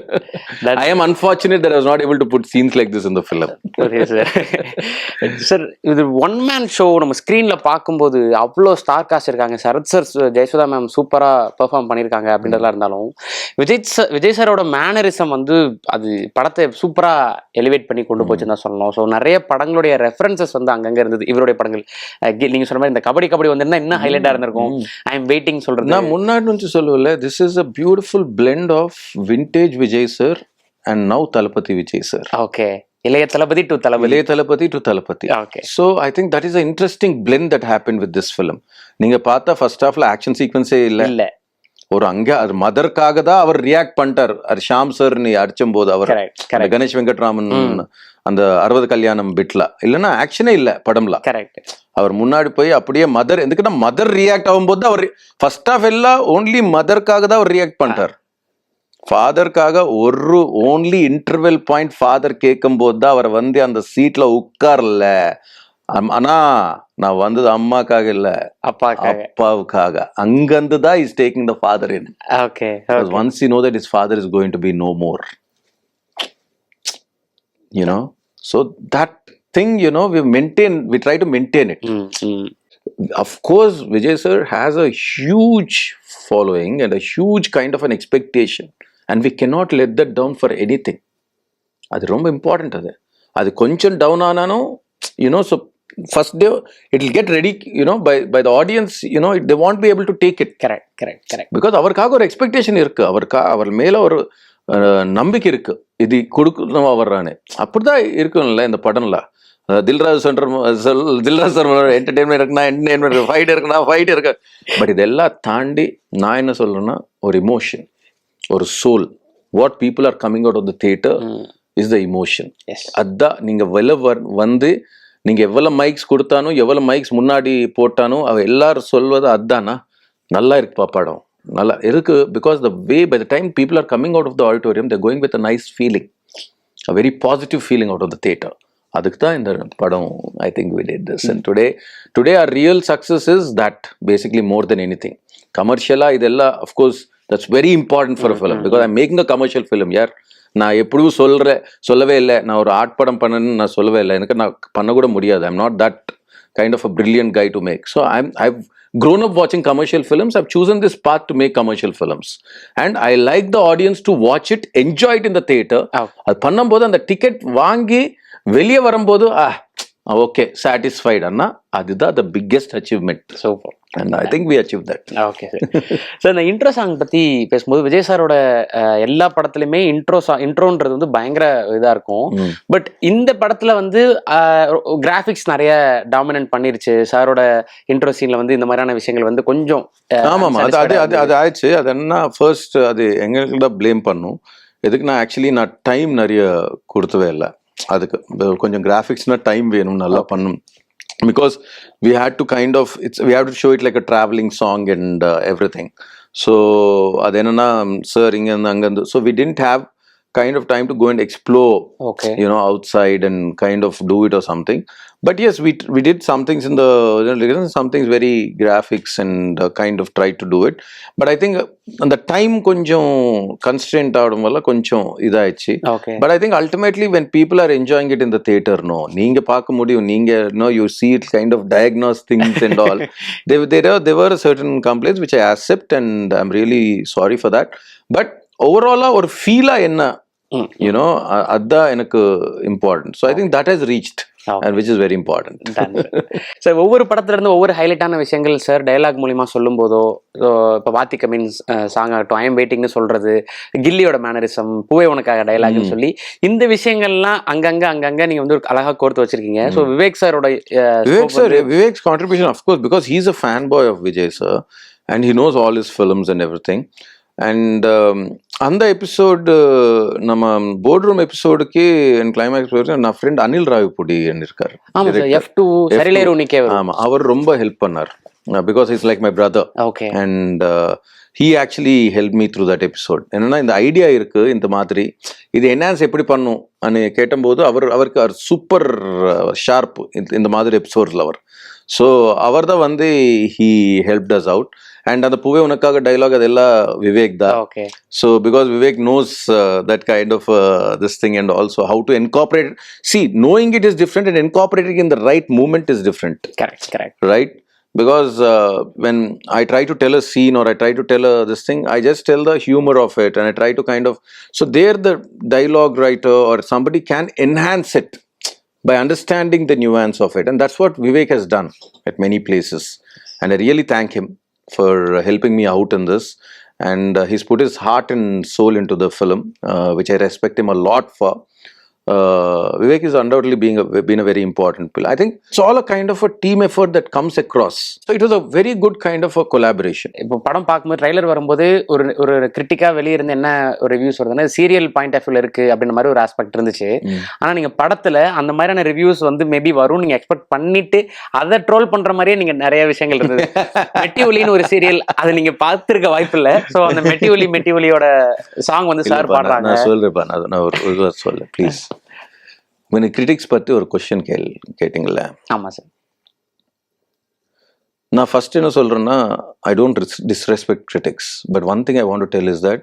I am unfortunate that I was not able to put scenes like this in the film. Okay, sir. Sir, இது ஒன் மேன் ஷோ நம்ம ஸ்க்ரீன்ல பார்க்கும்போது அவ்வளோ ஸ்டார் காஸ்ட் இருக்காங்க. சரத் சார், ஜெயசுதா மேம் சூப்பரா பெர்ஃபார்ம் பண்ணியிருக்காங்க அப்படின்றதெல்லாம் இருந்தாலும் விஜய் சாரோட மேனரிசம் வந்து அது படத்தை சூப்பரா எலிவேட் பண்ணி கொண்டு போச்சுன்னு தான் சொல்லணும். ஸோ நிறைய படங்களுடைய ரெஃபரன்சஸ் வந்து அங்கங்க இருந்தது. இவருடைய படங்கள் நீங்க சொன்ன மாதிரி இந்த கபடி வந்திருந்தா இன்னும் ஹைலைட்டா இருந்திருக்கும். I am waiting சொல்றது நான் முன்னாடி வந்து சொல்லுவேன்ல, this is a beautiful blend of vintage Vijay sir and now Thalapathy Vijay sir. Okay. இளைய தளபதி to Thalapathy. Okay. So I think that is an interesting blend that happened with this film. நீங்க பார்த்தா ஃபர்ஸ்ட் ஹாஃப்ல ஆக்ஷன் சீக்வென்ஸே இல்ல. ஒரு அங்க அது மதர்க்காக தான் அவர் ரியாக்ட் பண்ணிட்டார். அது ஷாம் சார் நீ அடிச்சும் போது அவர் கணேஷ் வெங்கட்ராமன் அந்த 60 கல்யாணம் பிட்ல இல்லைன்னா ஆக்ஷனே இல்ல படம்ல. அவர் முன்னாடி போய் அப்படியே மதர், எதுக்குன்னா மதர் ரியாக்ட் ஆகும்போது அவர் ஃபர்ஸ்ட் ஆஃப் எல்லாம் ஓன்லி மதர்க்காக தான் அவர் ரியாக்ட் பண்ணிட்டார். ஃபாதர்க்காக ஒரு ஓன்லி இன்டர்வெல் பாயிண்ட் ஃபாதர் கேட்கும் போது தான் அவர் வந்து அந்த சீட்ல உட்கார்ல. ஆனா நான் வந்தது அம்மாக்காக இல்ல, அப்பாவுக்காக. அங்கிருந்து தான் is taking the father in. Okay. Once you know that is father is going to be no more, you know, so that thing, you know, we try to maintain it. Of course Vijay sir has a huge following and a huge kind of an expectation, and we cannot let that down for anything. அது ரொம்ப இம்பார்ட்டன்ட். அது கொஞ்சம் டவுன் ஆனாலும், you know, so first day it will get ready, you know, by the audience, you know, they won't be able to take it. Correct. Because அவருக்காக ஒரு எக்ஸ்பெக்டேஷன் இருக்கு, அவர் மேல ஒரு நம்பிக்கை இருக்கு, இது கொடுக்கணும் வர்றானே. அப்படிதான் இருக்கும்ல இந்த படம்ல. தில்ராஜ் சார் என்டர்டெயின்மெண்ட் இருக்குன்னா என்டர்டெயின்மெண்ட், ஃபைட் இருக்குன்னா ஃபைட் இருக்கு. பட் இதெல்லாம் தாண்டி நான் என்ன சொல்றேன்னா, ஒரு இமோஷன், ஒரு soul. What people are coming out of the theatre is the emotion. அதான் நீங்க வந்து நீங்க எவ்வளவு மைக்ஸ் கொடுத்தானோ, எவ்வளவு மைக்ஸ் முன்னாடி போட்டானோ, அவ எல்லாரும் சொல்வது அதானா நல்லா இருக்குப்பா படம், நல்லா இருக்கு. Because the way by the time people are coming out of the auditorium, they're going with a nice feeling, a very positive feeling out of the theater. அதுக்கு தான் இந்த படம், I think we did this. And today our real success is that, basically, more than anything. Commercial இதெல்லாம், of course, that's very important for a film, because I'm making a commercial film. யார் நான் எப்படியும் சொல்லவே இல்லை, நான் ஒரு ஆர்ட் படம் பண்ணணும்னு நான் சொல்லவே இல்லை. எனக்கு நான் பண்ண கூட முடியாது. I'm not that kind of a brilliant guy to make. So I've grown up watching commercial films. I've chosen this path to make commercial films, and I like the audience to watch it, enjoy it in the theater. அது பண்ணும்போது அந்த டிக்கெட் வாங்கி வெளியே வரும்போது ஓகே சாட்டிஸ்ஃபைட் அண்ணா, அதுதான் the biggest achievement. Super. And I think we achieved that. Okay sir. இந்த இன்ட்ரோ சாங் பத்தி பேசும்போது, விஜய் சாரோட எல்லா படத்துலையுமே இன்ட்ரோன்றது வந்து பயங்கர இதா இருக்கும். பட் இந்த படத்துல வந்து கிராஃபிக்ஸ் நிறைய டாமினன்ட் பண்ணிருச்சு. சாரோட இன்ட்ரோ சீன்ல வந்து இந்த மாதிரியான விஷயங்கள் வந்து கொஞ்சம் ஆமாம் அது ஆயிடுச்சு. அது என்ன ஃபர்ஸ்ட் அது எங்களுக்கு தான் பிளேம் பண்ணும். எதுக்கு நான் ஆக்சுவலி டைம் நிறைய கொடுத்தவே இல்லை. அதுக்கு கொஞ்சம் கிராஃபிக்ஸ்னா டைம் வேணும், நல்லா பண்ணும். Because we had to we have to show it like a traveling song and everything. So adenna sir inga anga, so we didn't have kind of time to go and explore, Okay. you know, outside and kind of do it or something. But yes, we did some things in the, some things very graphics and kind of tried to do it. But I think the time konjam constraint avadam valla konjam idaichi. Okay. But I think ultimately when people are enjoying it in the theater, no, neenga paaka mudiyum, neenga no, you see it kind of diagnose things and all. There were certain complaints which I accept, and I'm really sorry for that. But overall or feel enna, you know, adda enakku important. So I think that has reached, and which is very important. Sir ஒவ்வொரு படத்துல இருந்து ஒவ்வொரு ஹைலைட்டான விஷயங்கள் சார் டயலாக் மூலியமா சொல்லும் போதோ, இப்போ வாத்திக்க மீன்ஸ் சாங் ஆகட்டும், ஐஎம் வெயிட்டிங்னு சொல்றது, கில்லியோட மேனரிசம், பூவே உனக்காக டயலாக்னு சொல்லி இந்த விஷயங்கள்லாம் அங்கங்க நீங்க வந்து ஒரு அழகா கோர்த்து வச்சிருக்கீங்க. ஸோ விவேக் சாரோட Vivek's contribution, of course, because he's a fanboy of Vijay sir, and he knows all his films and everything. And அந்த எபிசோடு நம்ம போர்ட் ரூம் எபிசோடுக்கு அண்ட் கிளைமேக்ஸ் நான் ஃப்ரெண்ட் அனில் ராவிபுடி இருக்காரு. ஆமா, அவர் ரொம்ப ஹெல்ப் பண்ணார். Because he's like my brother. Okay. And he actually helped me through that episode. என்னன்னா இந்த ஐடியா இருக்கு, இந்த மாதிரி இது என்ஹான்ஸ் எப்படி பண்ணும் அனு கேட்டபோது அவருக்கு சூப்பர் ஷார்ப் இந்த மாதிரி எபிசோட்ஸ்ல அவர். ஸோ அவர் தான் வந்து he helped us out. And அந்த பூவே உனக்காக டைலாக் அதெல்லாம் விவேக் தான். Okay. So because Vivek knows that kind of this thing, and also how to incorporate. See, knowing it is different and incorporating in the right moment is different. Correct. Right? Because when I try to tell a scene or I try to tell this thing, I just tell the humor of it, and I try to kind of, so there the dialogue writer or somebody can enhance it by understanding the nuance of it, and that's what Vivek has done at many places, and I really thank him for helping me out in this, and he's put his heart and soul into the film, which I respect him a lot for. Vivek is undoubtedly been a very important pillar. I think it's all a kind of a team effort that comes across. So it was a very good kind of a collaboration. இப்போ படம் பார்க்கும்போது ட்ரைலர் வரும்போது ஒரு கிரிட்டிக்கா வெளியே இருந்து என்ன ஒரு ரிவ்யூஸ் வருதுன்னா சீரியல் பாயிண்ட் ஆஃப் வியூல இருக்கு அப்படின்ற மாதிரி ஒரு ஆஸ்பெக்ட் இருந்துச்சு. ஆனா நீங்க படத்துல அந்த மாதிரியான ரிவ்யூஸ் வந்து மேபி வரும் நீங்க எக்ஸ்பெக்ட் பண்ணிட்டு அதை ட்ரோல் பண்ற மாதிரியே நீங்க நிறைய விஷயங்கள் இருந்தது. மெட்டிஒலின்னு ஒரு சீரியல், அதை நீங்க பார்த்திருக்க வாய்ப்பு இல்லை. ஸோ அந்த மெட்டிஒலியோட சாங் வந்து சார் பாடுறாங்க. நான் சொல்றேன், நான் ஒரு சொல்ல ப்ளீஸ். கிரிட்டிக்ஸ் பத்தி ஒரு கொஸ்டின் கேட்டீங்கல்ல? ஆமா சார். நான் ஃபர்ஸ்ட் என்ன சொல்றேன்னா, I don't disrespect critics, but one thing I want to tell is that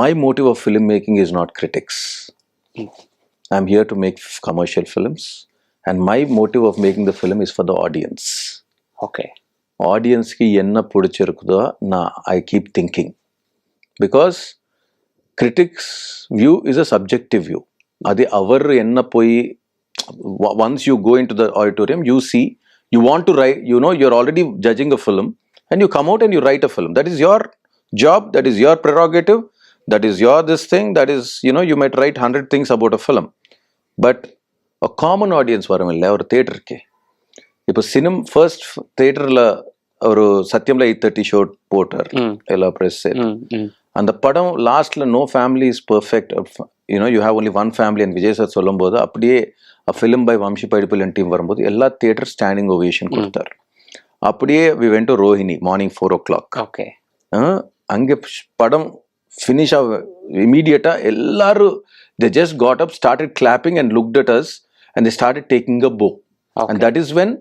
my motive of filmmaking is not critics. I'm here to make commercial films, and my motive of making the film is for the audience. Okay. ஆடியன்ஸ்க்கு என்ன பிடிச்சிருக்குதோ I keep thinking, because critics view is a subjective view. அது அவர் என்ன போய், once you go into the auditorium, you see, you want to write, you know, you're already judging a film, and you come out and you write a film. That is your job, that is your prerogative, that is your this thing, that is, you know, you might write 100 things about a film. But a common audience வருமில்ல ஒரு தியேட்டருக்கு. இப்போ ஃபர்ஸ்ட் தியேட்டரில் ஒரு சத்தியம்ல 8:30 ஷோ போட்டார் எல்லா ப்ரெஸ். அந்த படம் லாஸ்ட்ல no family is perfect, you know, you have only one family, and Vijay sir சொல்லும்போது அப்படியே a film by Vamshi Paidipally and team வரும்போது எல்லா தியேட்டர் ஸ்டாண்டிங் ஓவேஷன் கொடுத்தார். அப்படியே we went to Rohini morning 4 o'clock. Okay. அங்கே படம் ஃபினிஷ் இமீடியட்டா எல்லாரும் they just got up, started clapping and looked at us, and they started taking a bow. And that is when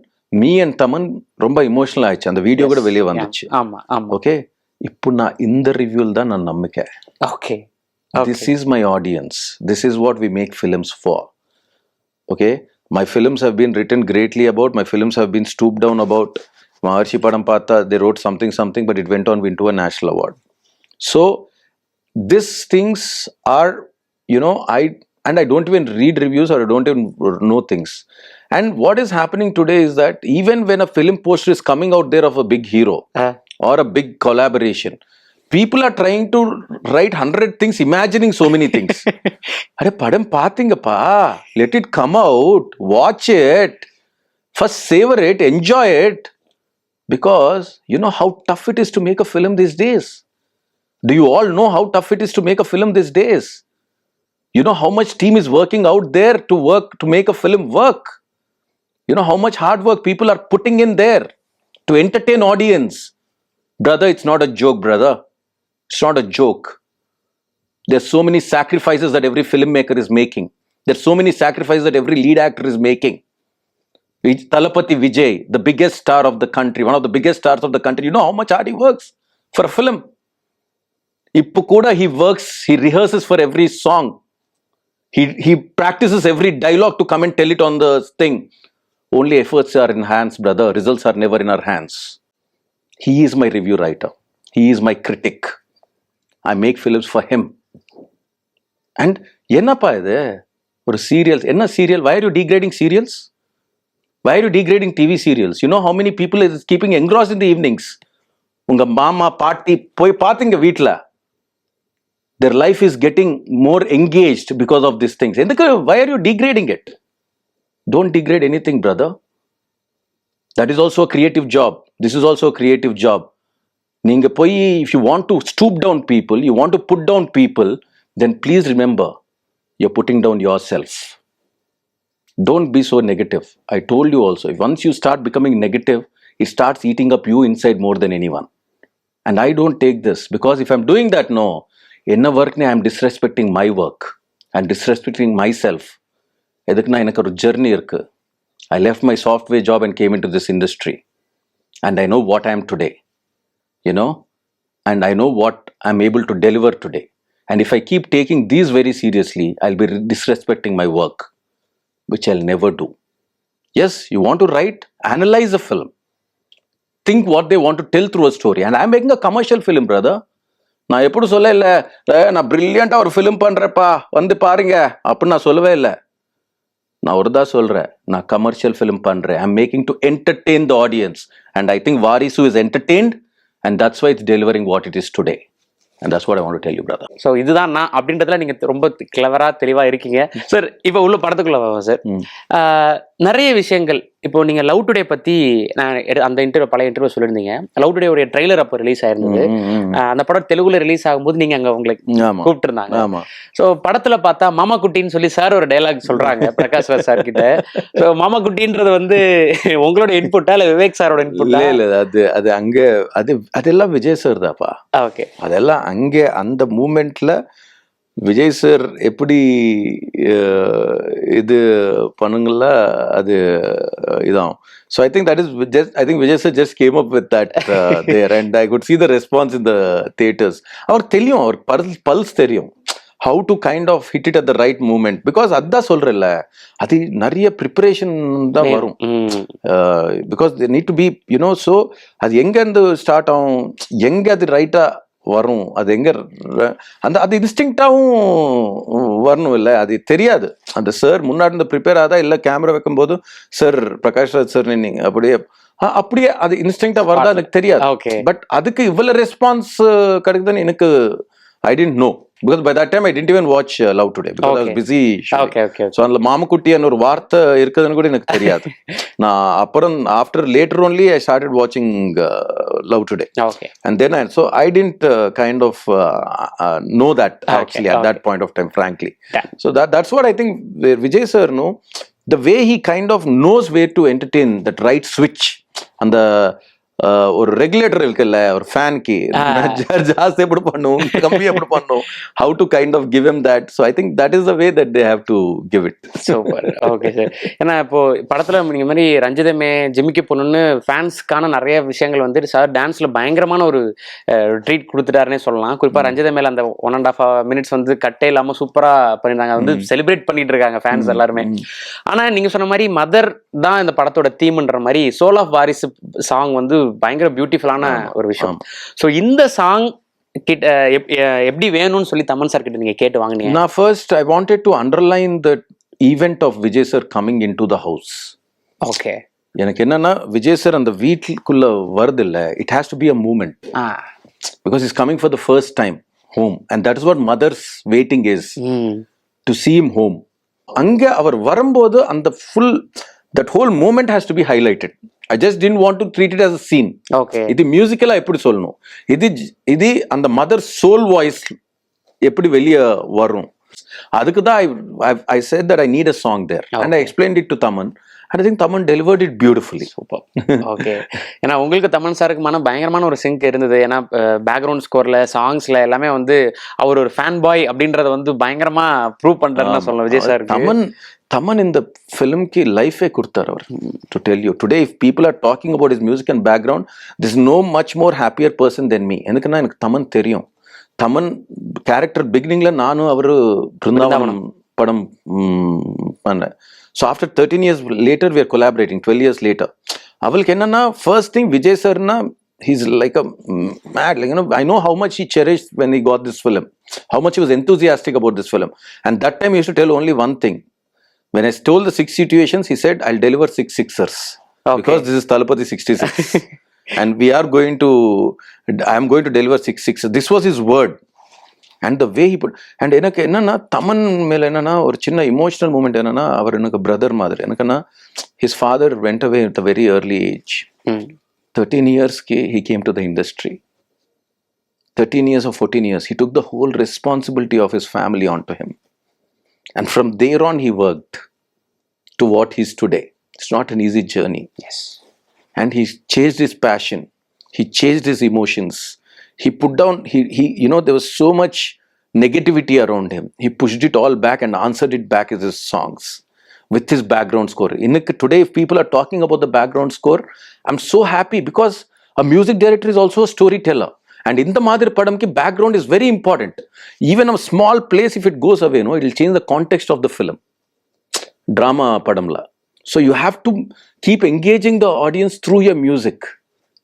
me and Taman ரொம்ப இமோஷனல் ஆயிடுச்சு. அந்த வீடியோ கூட வெளியே வந்துச்சு. ஓகே, இப்போ நான் இந்த ரிவ்யூல தான் நான் நம்பிக்கை. Okay. This is my audience. This is what we make films for. Okay? My films have been written greatly about. My films have been stooped down about. Maharshi Padam Pata, they wrote something, but it went on into a national award. So, these things are, you know, I don't even read reviews, or I don't even know things. And what is happening today is that even when a film poster is coming out there of a big hero or a big collaboration, people are trying to write 100 things, imagining so many things. Are padam pathingappa, let it come out, watch it, first savor it, enjoy it, because you know how tough it is to make a film these days. Do you all know how tough it is to make a film these days? You know how much team is working out there to make a film work. You know how much hard work people are putting in there to entertain audience. Brother, it's not a joke, brother. It's not a joke. There's so many sacrifices that every filmmaker is making. There's so many sacrifices that every lead actor is making. Talapati Vijay, the biggest star of the country, one of the biggest stars of the country, you know how much hard he works for a film. Ippu kuda he works, he rehearses for every song. He practices every dialogue to come and tell it on the thing. Only efforts are in hands, brother. Results are never in our hands. He is my review writer. He is my critic. I make films for him. And என்னப்பா இது ஒரு சீரியல்ஸ் என்ன serial? why are you degrading serials? why are you degrading TV serials? You know how many people is keeping engrossed in the evenings? உங்க மாமா பாட்டி போய் பாத்தீங்க வீட்ல. Their life is getting more engaged because of these things. Why are you degrading it? Don't degrade anything, brother. That is also a creative job. This is also a creative job. நீங்க போய், if you want to stoop down people, you want to put down people, then please remember, you're putting down yourself. Don't be so negative. I told you also, if once you start becoming negative, it starts eating up you inside more than anyone. And I don't take this, because if I'm doing that, no, என்ன ஒர்க்னே I am disrespecting my work and disrespecting myself. எதுக்குன்னா எனக்கு ஒரு ஜெர்னி இருக்கு. I left my software job and came in to this industry and I know what I am today, you know, and I know what I am able to deliver today. And if I keep taking these very seriously, I will be disrespecting my work, which I'll never do. Yes, you want to write, analyze a film, think what they want to tell through a story. And I'm making a commercial film, brother. நான் எப்படி சொல்ல இல்லை, நான் பிரில்லியண்டா ஒரு ஃபிலிம் பண்றேப்பா வந்து பாருங்க அப்படின்னு நான் சொல்லவே இல்லை. நான் ஒரு தான் சொல்றேன், நான் கமர்ஷியல் ஃபிலிம் பண்றேன். I am making to entertain the audience. And I think Varisu is entertained, and that's why it's delivering what it is today. And that's what I want to tell you, brother. So இதுதான் நான் அப்படின்றதுல நீங்க ரொம்ப கிளவரா தெளிவா இருக்கீங்க சார். இப்போ உள்ள படத்துக்குள்ள சார், நிறைய விஷயங்கள் இப்போ நீங்க லவ் டுடே பத்தி நான் அந்த இன்டர்வியூ, பழைய இன்டர்வியூ சொல்லியிருந்தீங்க. லவ் டுடே உடைய ட்ரெய்லர் அப்போ ரிலீஸ் ஆயிருந்தது. அந்த படம் தெலுங்குல ரிலீஸ் ஆகும்போது நீங்க அங்க உங்களுக்கு கூப்பிட்டு இருந்தாங்க. ஸோ படத்துல பார்த்தா மாமா குட்டின்னு சொல்லி சார் ஒரு டைலாக் சொல்றாங்க பிரகாஷ் ராஜ் சார் கிட்ட. ஸோ மாமா குட்டின்றது வந்து உங்களோட இன்புட்டா இல்ல விவேக் சாரோட இன்புட்டா? இல்ல அது அங்க அதெல்லாம் விஜய் சார் தான்ப்பா. ஓகே, அதெல்லாம் அங்கே அந்த மூமெண்ட்ல விஜய் சார் எப்படி இது பண்ணுங்கள அது இதான். So I think that is just, I think Vijay sir just came up with that there, and I could see the response in the theaters. அவருக்கு தெரியும், அவருக்கு பல்ஸ் தெரியும், how to kind of hit it at the right moment. Because அதான் சொல்றேன்ல, அது நிறைய ப்ரிப்பரேஷன் தான் வரும். Because they need to be, you know, so அது எங்க இருந்து ஸ்டார்ட் ஆகும், எங்க அது ரைட்டா வரும், அது எங்க அது இன்ஸ்டிங்க்டாவும் வரணும். இல்லை அது தெரியாது. அந்த சார் முன்னாடி இருந்து ப்ரிப்பேர் ஆதா இல்லை கேமரா வைக்கும் போது சார் பிரகாஷ் ராஜ் சார் நீங்க அப்படியே அது இன்ஸ்டிங்க்டா வருதா எனக்கு தெரியாது. பட் அதுக்கு இவ்வளவு ரெஸ்பான்ஸ் கிடைக்குதுன்னு எனக்கு I didn't know, because by that time I didn't even watch Love Today, because I was busy shooting. So அந்த மாமக்குட்டி ஒரு வார்த்தை இருக்குதுன்னு கூட எனக்கு தெரியாது. நான் அப்புறம் after later only I started watching Love Today. And then I didn't kind of know that actually at that point of time, frankly. So that's what I think Vijay sir the way he kind of knows where to entertain, that right switch, and the ஒரு ரெகுலேட்டர் இருக்குல்ல ஒரு ஃபேன்க்கு ஜாஸ்தி எப்படி பண்ணும் கம்மி எப்படி பண்ணும், how to kind of give him that. So I think that is the way that they have to give it. Super. Okay sir. ஏன்னா இப்போ படத்துல நீங்க மாதிரி ரஞ்சிதமே ஜிமிக்கி பொண்ணுன்னு ஃபேன்ஸ்க்கான நிறைய விஷயங்கள் வந்து சார் டான்ஸ்ல பயங்கரமான ஒரு ட்ரீட் கொடுத்துட்டாருன்னே சொல்லலாம். குறிப்பா ரஞ்சிதமேல அந்த 1.5 minutes வந்து கட்டே இல்லாம சூப்பரா பண்ணிருந்தாங்க, வந்து செலிப்ரேட் பண்ணிட்டு இருக்காங்க ஃபேன்ஸ் எல்லாருமே. ஆனா நீங்க சொன்ன மாதிரி மதர் தான் இந்த படத்தோட தீம்ன்ற மாதிரி சோல் ஆஃப் வாரிசு சாங் வந்து பயங்கர பியூட்டிஃபுல்லான ஒரு விஷயம். சோ இந்த சாங் கிட்ட எப்படி வேணும்னு சொல்லி தமன் சார் கிட்ட நீங்க கேட்டு வாங்குனீங்க? நான் first I wanted to underline the event of Vijay sir coming into the house. Okay, எனக்கு என்னன்னா விஜய் சார் அந்த வீட்டுக்குள்ள வருது இல்ல, it has to be a moment, because is coming for the first time home, and that is what mother's waiting is, to see him home. அங்க அவர் வரும்போது அந்த full that whole moment has to be highlighted. I just didn't want to treat it as a scene. Okay, இது மியூசிக்கலா எப்படி சொல்லணும், இது அந்த மதர் சோல் வாய்ஸ் எப்படி வெளிய வரும், அதுக்கு தான் I said that I need a song there. Okay. And I explained it to Taman, And I think Taman delivered it beautifully. Super. Okay. ஏன்னா உங்களுக்கு தமன் சாருக்கு பயங்கரமான ஒரு சிங்க் இருந்தது. ஏன்னா பேக்ரவுண்ட் ஸ்கோர்ல சாங்ஸ்ல எல்லாமே வந்து அவர் ஒரு ஃபேன் பாய் அப்படின்றத பயங்கரமா ப்ரூவ் பண்றாருன்னு சொல்லலாம் Vijay sir. Taman in the film ki life கொடுத்தார் அவர். To tell you today, if people are talking about his music and background, there's no much more happier person than me. எனக்கு Taman தெரியும். Taman character beginningல நானும் அவரு பிருந்தாவனம் படம் பண்ணேன். So after 13 years later we are collaborating, 12 years later. அவளுக்கு என்னன்னா first thing Vijay sir na, he's like a mad, like, I know how much he cherished when he got this film, how much he was enthusiastic about this film. And that time he used to tell only one thing. When I told the 6 situations, he said, I'll deliver 6 sixers. Okay. Because this is Talapati 66. And we are going to, I am going to deliver 6 sixers. This was his word. And the way he put, and எனக்கு என்னன்னா தமன் மேல என்னன்னா ஒரு சின்ன இமோஷனல் மூமெண்ட் என்னன்னா அவர் எனக்கு பிரதர் மாதிரி. எனக்குன்னா his father went away at a very early age. 13 years he came to the industry. 13 years or 14 years he took the whole responsibility of his family onto him, and from there on he worked to what he is today. It's not an easy journey. Yes. And he chased his passion, he chased his emotions. He put down, he there was so much negativity around him. He pushed it all back and answered it back as his songs with his background score. Today, if people are talking about the background score, I'm so happy because a music director is also a storyteller. And in the Madhur Padam ki background is very important. Even a small place, if it goes away, it will change the context of the film. Drama Padamla. So you have to keep engaging the audience through your music.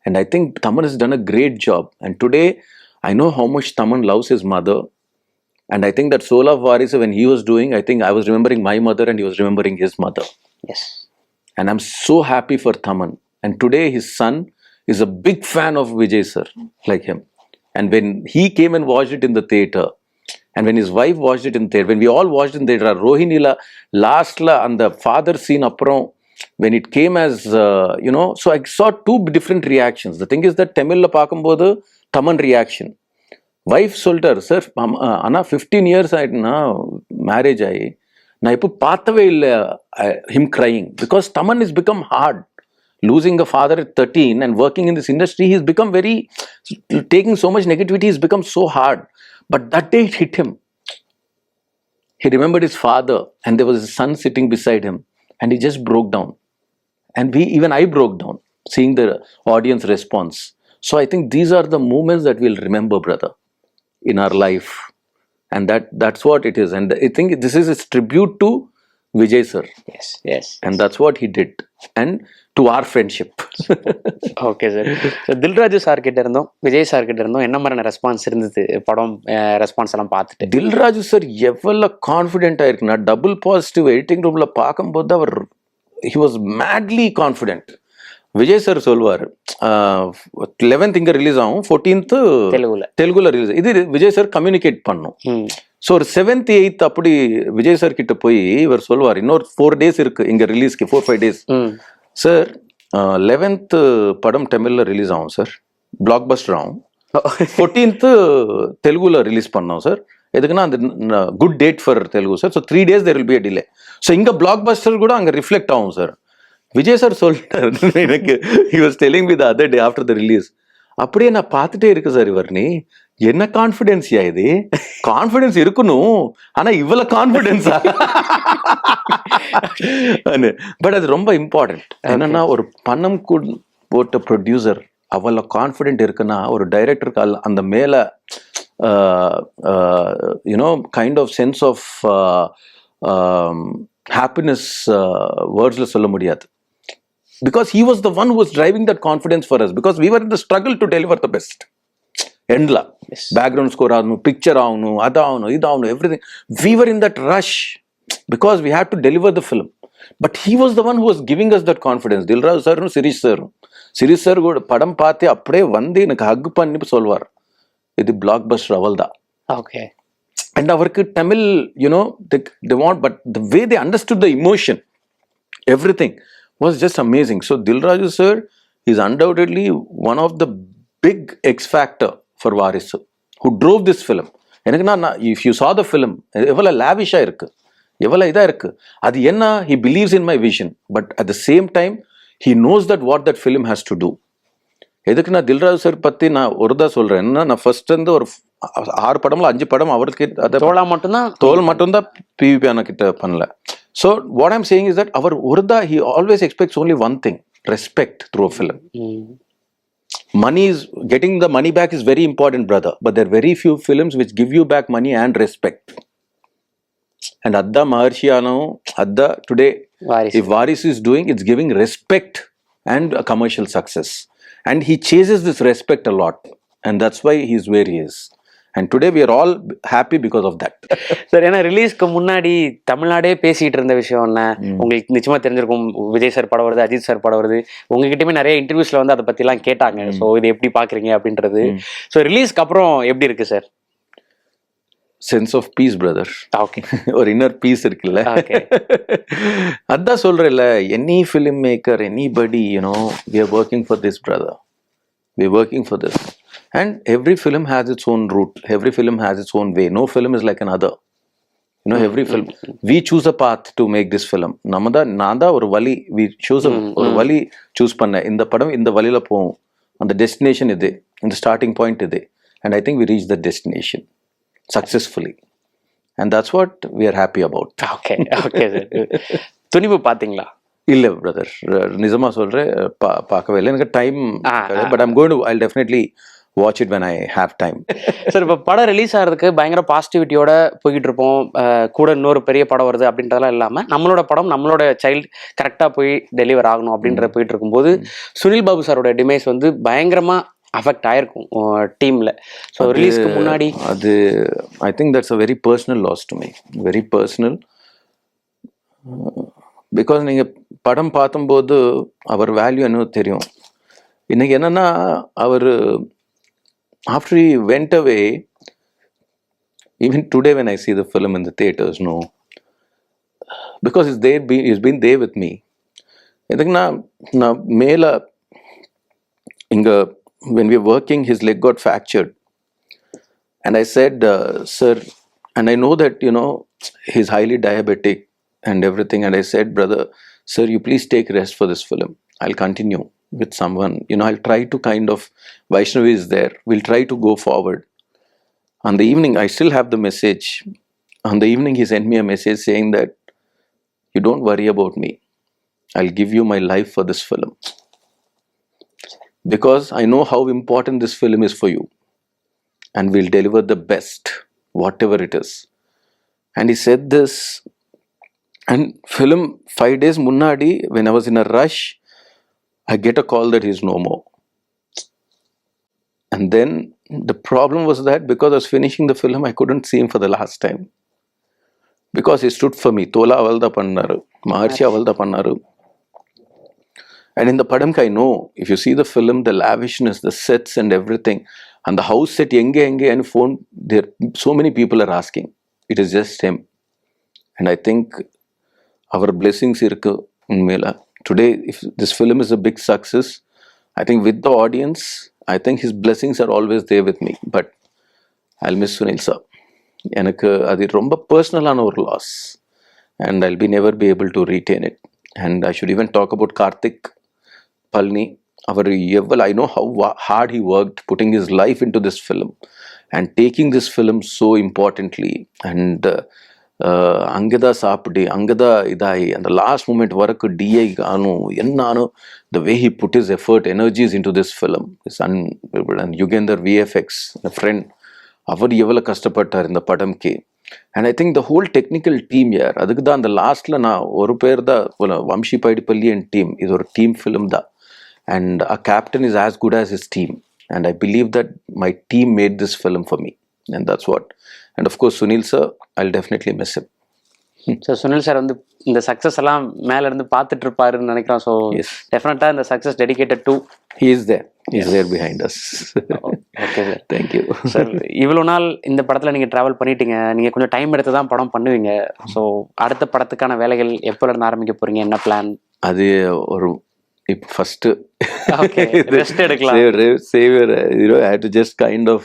And I think Taman has done a great job. And today, I know how much Taman loves his mother. And I think that Soul of Varisu, when he was doing, I think I was remembering my mother and he was remembering his mother. Yes. And I'm so happy for Taman. And today, his son is a big fan of Vijay sir, like him. And when he came and watched it in the theatre, and when his wife watched it in theatre, when we all watched in theatre, Rohinila, last la, and the father scene apron, when it came as, so I saw 2 different reactions. The thing is that Tamil la paakumbodhu Taman reaction. Wife soltar, sir, Anna 15 years ஆயிடுனா marriage ஆகி நான் இப்போ பார்த்தவே இல்லை him crying, because Taman has become hard. Losing a father at 13 and working in this industry, he's become taking so much negativity, he's become so hard. But that day it hit him. He remembered his father and there was his son sitting beside him. And he just broke down. And even I broke down, seeing the audience response. So I think these are the moments that we'll remember, brother, in our life. And that's what it is. And I think this is a tribute to Vijay sir. Yes. And that's what he did. And to our friendship. Okay, sir. So Dilraju sir கிட்ட இருந்தோம், விஜய் சார் கிட்ட இருந்தோம், என்ன மாதிரியான ரெஸ்பான்ஸ் இருந்தது படம் ரெஸ்பான்ஸ் எல்லாம் பார்த்துட்டு? Dilraju sir எவ்வளவு கான்ஃபிடென்ட்டா இருக்குன்னா, டபுள் பாசிட்டிவ் எடிட்டிங் ரூம்ல பார்க்கும்போது அவர் he was madly confident. Vijay sir சொல்வார் 11th இங்க ரிலீஸ் ஆகும், 14th தெலுங்குல ரிலீஸ். இது விஜய் சார் கம்யூனிகேட் பண்ணும். ஸோ ஒரு 7th 8th அப்படி விஜய் சார் கிட்ட போய் இவர் சொல்வார், இன்னொரு 4 days இருக்கு இங்க ரிலீஸ்க்கு, 4-5 days. சார் 11th படம் தமிழ்ல ரிலீஸ் ஆகும் சார், பிளாக் பஸ்டர் ஆகும். 14th தெலுங்குல ரிலீஸ் பண்ணோம் சார். எதுக்குன்னா அந்த good date for Telugu sir. So 3 days there will be a delay. So இங்க பிளாக் பஸ்டர் கூட அங்க ரிஃப்ளெக்ட் ஆகும் சார். விஜய் சார் சொல்லிட்டாரு எனக்கு, he was telling me the other day after the release, அப்படியே நான் பார்த்துட்டே இருக்கு சார், இவர் நீ என்ன கான்ஃபிடென்ஸ்யா இது, கான்ஃபிடென்ஸ் இருக்கணும் ஆனா இவ்வளவு கான்ஃபிடென்ஸா? பட் அது ரொம்ப இம்பார்ட்டன்ட். என்னன்னா ஒரு பணம் போட்ட ப்ரொடியூசர் அவ்வளவு கான்ஃபிடென்ட் இருக்குன்னா ஒரு டைரக்டருக்கு அந்த மேல kind of sense of happiness வேர்ட்ஸ்ல சொல்ல முடியாது. Because he was the one who was driving that confidence for us, because we were in the struggle to deliver the best. Endla background score aanu, picture aanu, idaanu, everything. We were in that rush because we had to deliver the film. But he was the one who was giving us that confidence. Dilraju sir nu Sirish sir goda padam paathe appade vande enak hug panni solvar, idu blockbuster avalda. Okay. And avarku Tamil, they want, but the way they understood the emotion, everything was just amazing. So Dilraju sir is undoubtedly one of the big X factor for Varisu, who drove this film. If you saw the film, எவ்வளவு லாவிஷா இருக்கு. எவ்வளவு இதா இருக்கு. அது என்ன, he believes in my vision, but at the same time he knows that what that film has to do. எதுக்கு நான் தில்ராஜு சார் பத்தி நான் ஒருதா சொல்றேன், என்ன நான் ஃபர்ஸ்ட் இருந்து ஒரு 6 படம்ல 5 படம் அவருக்கு தோல் மட்டும்தான் பிவிபி அண்ணா கிட்ட பண்ணல. So what I'm saying is that our Urda, he always expects only one thing, respect through a film. Money is, getting the money back is very important, brother, but there are very few films which give you back money and respect. And Adda Maharshiano, Adda today, if Varisu is doing, it's giving respect and a commercial success. And he chases this respect a lot, and that's why he's where he is. And today we are all happy because of that. Sir, ஏன்னா ரிலீஸ்க்கு முன்னாடி தமிழ்நாடே பேசிட்டு இருந்த விஷயம் என்ன, உங்களுக்கு நிச்சயமா தெரிஞ்சிருக்கும். விஜய் சார் படம் வருது, அஜித் சார் படம் வருது. உங்ககிட்டயுமே நிறைய இன்டர்வியூஸ்ல வந்து அதை பத்தி எல்லாம் கேட்டாங்க. ஸோ இது எப்படி பாக்குறீங்க அப்படின்றது. ஸோ ரிலீஸ்க்கு அப்புறம் எப்படி இருக்கு sir? Sense of peace brother. Okay, ஒரு இன்னர் பீஸ் இருக்குல்ல. அதான் சொல்றேன்ல, any filmmaker, anybody, we are working for this, brother. We are working for this. And every film has its own route. Every film has its own way. No film is like another. Every film. We choose a path to make this film. Nanda or vali, we choose a vali choose panna. In the padam, in the valila povom. And the destination ide. In the starting point ide. And I think we reached the destination successfully. And that's what we are happy about. Okay, okay, sir. துணிவு பாத்தீங்களா? இல்ல பிரதர், நிஜமா சொல்றேன், பார்க்கவே இல்லை. எனக்கு time, but I'll definitely watch it when I have time. Sir, இப்போ படம் ரிலீஸ் ஆகிறதுக்கு பயங்கர பாசிட்டிவிட்டியோட போய்கிட்டு இருப்போம். கூட இன்னொரு பெரிய படம் வருது அப்படின்றதெல்லாம் இல்லாமல் நம்மளோட படம், நம்மளோட சைல்டு கரெக்டாக போய் டெலிவர் ஆகணும் அப்படின்ற போயிட்டு இருக்கும்போது சுனில் பாபு சாரோட டிமைஸ் வந்து பயங்கரமாக அஃபெக்ட் ஆயிருக்கும் டீமில். ஸோ ரிலீஸ்க்கு முன்னாடி அது I think that's a very personal loss to me, very personal. Because நீங்கள் படம் பார்க்கும்போது அவர் வேல்யூ என்ன தெரியும். இன்னைக்கு என்னன்னா, அவர் after he went away, even today when I see the film in the theaters, no, because he's been there with me. Edhukku na mela inga when we were working, his leg got fractured, and I said, sir, and I know that he's highly diabetic and everything, and I said, brother, sir, you please take rest for this film. I'll continue with someone, I'll try to kind of, Vaishnavi is there, we'll try to go forward. On the evening, I still have the message. On the evening, he sent me a message saying that, you don't worry about me, I'll give you my life for this film, because I know how important this film is for you, and we'll deliver the best, whatever it is. And he said this, and film 5 days munnadi, when I was in a rush, I get a call that he's no more. And then the problem was that because I was finishing the film, I couldn't see him for the last time. Because he stood for me. Tola avalda pannaru, Maharshi avalda pannaru. And in the padamka, I know, if you see the film, the lavishness, the sets and everything, and the house set, enge and phone, there so many people are asking. It is just him. And I think our blessings irukku unmela. Today, if this film is a big success, I think with the audience, I think his blessings are always there with me. But I'll miss Sunil sir. எனக்கு அது ரொம்ப பர்சனலான ஒரு loss, and I'll never be able to retain it. And I should even talk about Karthick, Palni. I know how hard he worked putting his life into this film and taking this film so importantly. And அங்கதா சாப்பிட்டு அங்கதா இதாகி அந்த லாஸ்ட் மூமெண்ட் வரைக்கும் டிஐ காணும் என்னானோ, the way he put his effort, energies into this film is unbelievable. And Yugender VFX, a friend, அவர் எவ்வளவு கஷ்டப்பட்டார் இந்த படம்க்கு. And I think the whole technical team here, அதுக்கு தான் அந்த லாஸ்ட்ல நான் ஒரு பேர் தான், வம்ஷி பைடிப்பள்ளி அண்ட் டீம், இது ஒரு டீம் ஃபிலிம் தான். And a captain is as good as his team, and I believe that my team made this film for me, and that's what. And of course Sunil sir, I'll definitely miss him. So Sunil sir வந்து இந்த சக்சஸ் எல்லாம் மேல இருந்து பார்த்துட்டு இருப்பாருன்னு நினைக்கிறேன். ஸோ டெஃபினட்டா இந்த success dedicated to he is there, he is there behind us. Okay sir, thank you. Sir, இவ்வளோ நாள் இந்த படத்துல நீங்க டிராவல் பண்ணிட்டீங்க, நீங்க கொஞ்சம் டைம் எடுத்து தான் படம் பண்ணுவீங்க. ஸோ அடுத்த படத்துக்கான வேலைகள் எப்போல இருந்து ஆரம்பிக்க போறீங்க, என்ன பிளான்? அது ஒரு இப்போ ஃபர்ஸ்ட் ரெஸ்ட் எடுக்கலாம், save, I had to just kind of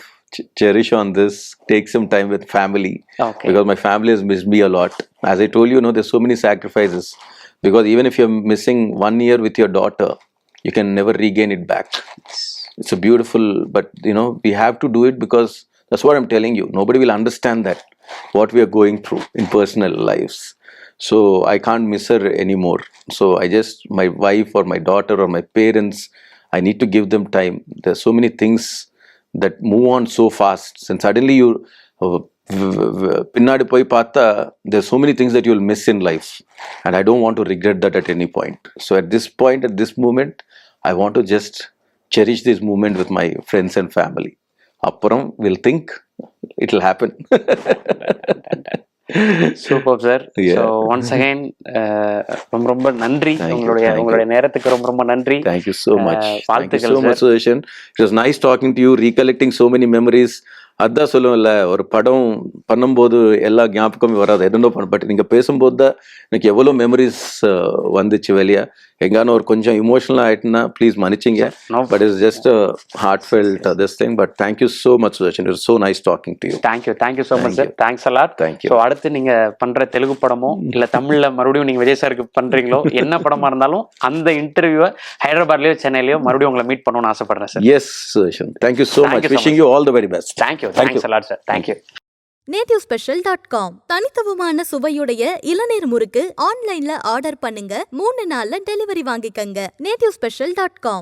cherish on this. Take some time with family. Okay. Because my family has missed me a lot. As I told you, there's so many sacrifices. Because even if you're missing 1 year with your daughter, you can never regain it back. It's a beautiful, but we have to do it because that's what I'm telling you. Nobody will understand that, what we are going through in personal lives. So I can't miss her anymore. So my wife or my daughter or my parents, I need to give them time. There's so many things that move on so fast. And suddenly you pinnadi poi paatha, there's so many things that you'll miss in life. And I don't want to regret that at any point. So at this point, at this moment, I want to just cherish this moment with my friends and family. Appuram we'll think it'll happen. Super sir. So once again ரொம்ப ரொம்ப நன்றி. உங்களுடைய நேரத்துக்கு ரொம்ப ரொம்ப நன்றி. Thank you so much. வாழ்த்துக்கள் so much, Sudharshan. It was nice talking to you, recollecting so many memories. அதான் சொல்லுவேன்ல, ஒரு படம் பண்ணும்போது எல்லா ஞாபகமும் வராது, எதுனோ பட் நீங்க பேசும்போது தான் எனக்கு எவ்வளோ மெமரிஸ் வந்துச்சு வெளியே. எங்கான ஒரு கொஞ்சம் இமோஷனல் ஆயிட்டுனா ப்ளீஸ் மன்னிச்சிங்க. But it's just heartfelt this thing. But thank you so much Sudharshan. It was so nice talking to you. Thank you so much sir. Thanks a lot. Thank you. So அடுத்து நீங்க பண்ற தெலுங்கு படமோ இல்ல தமிழ்ல மறுபடியும் நீங்க விஜய் சாருக்கு பண்றீங்களோ, என்ன படமா இருந்தாலும் அந்த இன்டர்வியூவை ஹைதராபாத்லயோ சென்னையிலயோ மறுபடியும் உங்களை மீட் பண்ணணும்னு ஆசைப்படுறேன் sir. Yes Sudharshan. Thank you so much. Wishing you all the very best. Thank you. Thanks a lot sir. Thank you. nativespecial.com தனித்துவமான சுவையுடைய இளநீர் முறுக்கு ஆன்லைன்ல ஆர்டர் பண்ணுங்க, 3 நாள்ல டெலிவரி வாங்கிக்கங்க. nativespecial.com.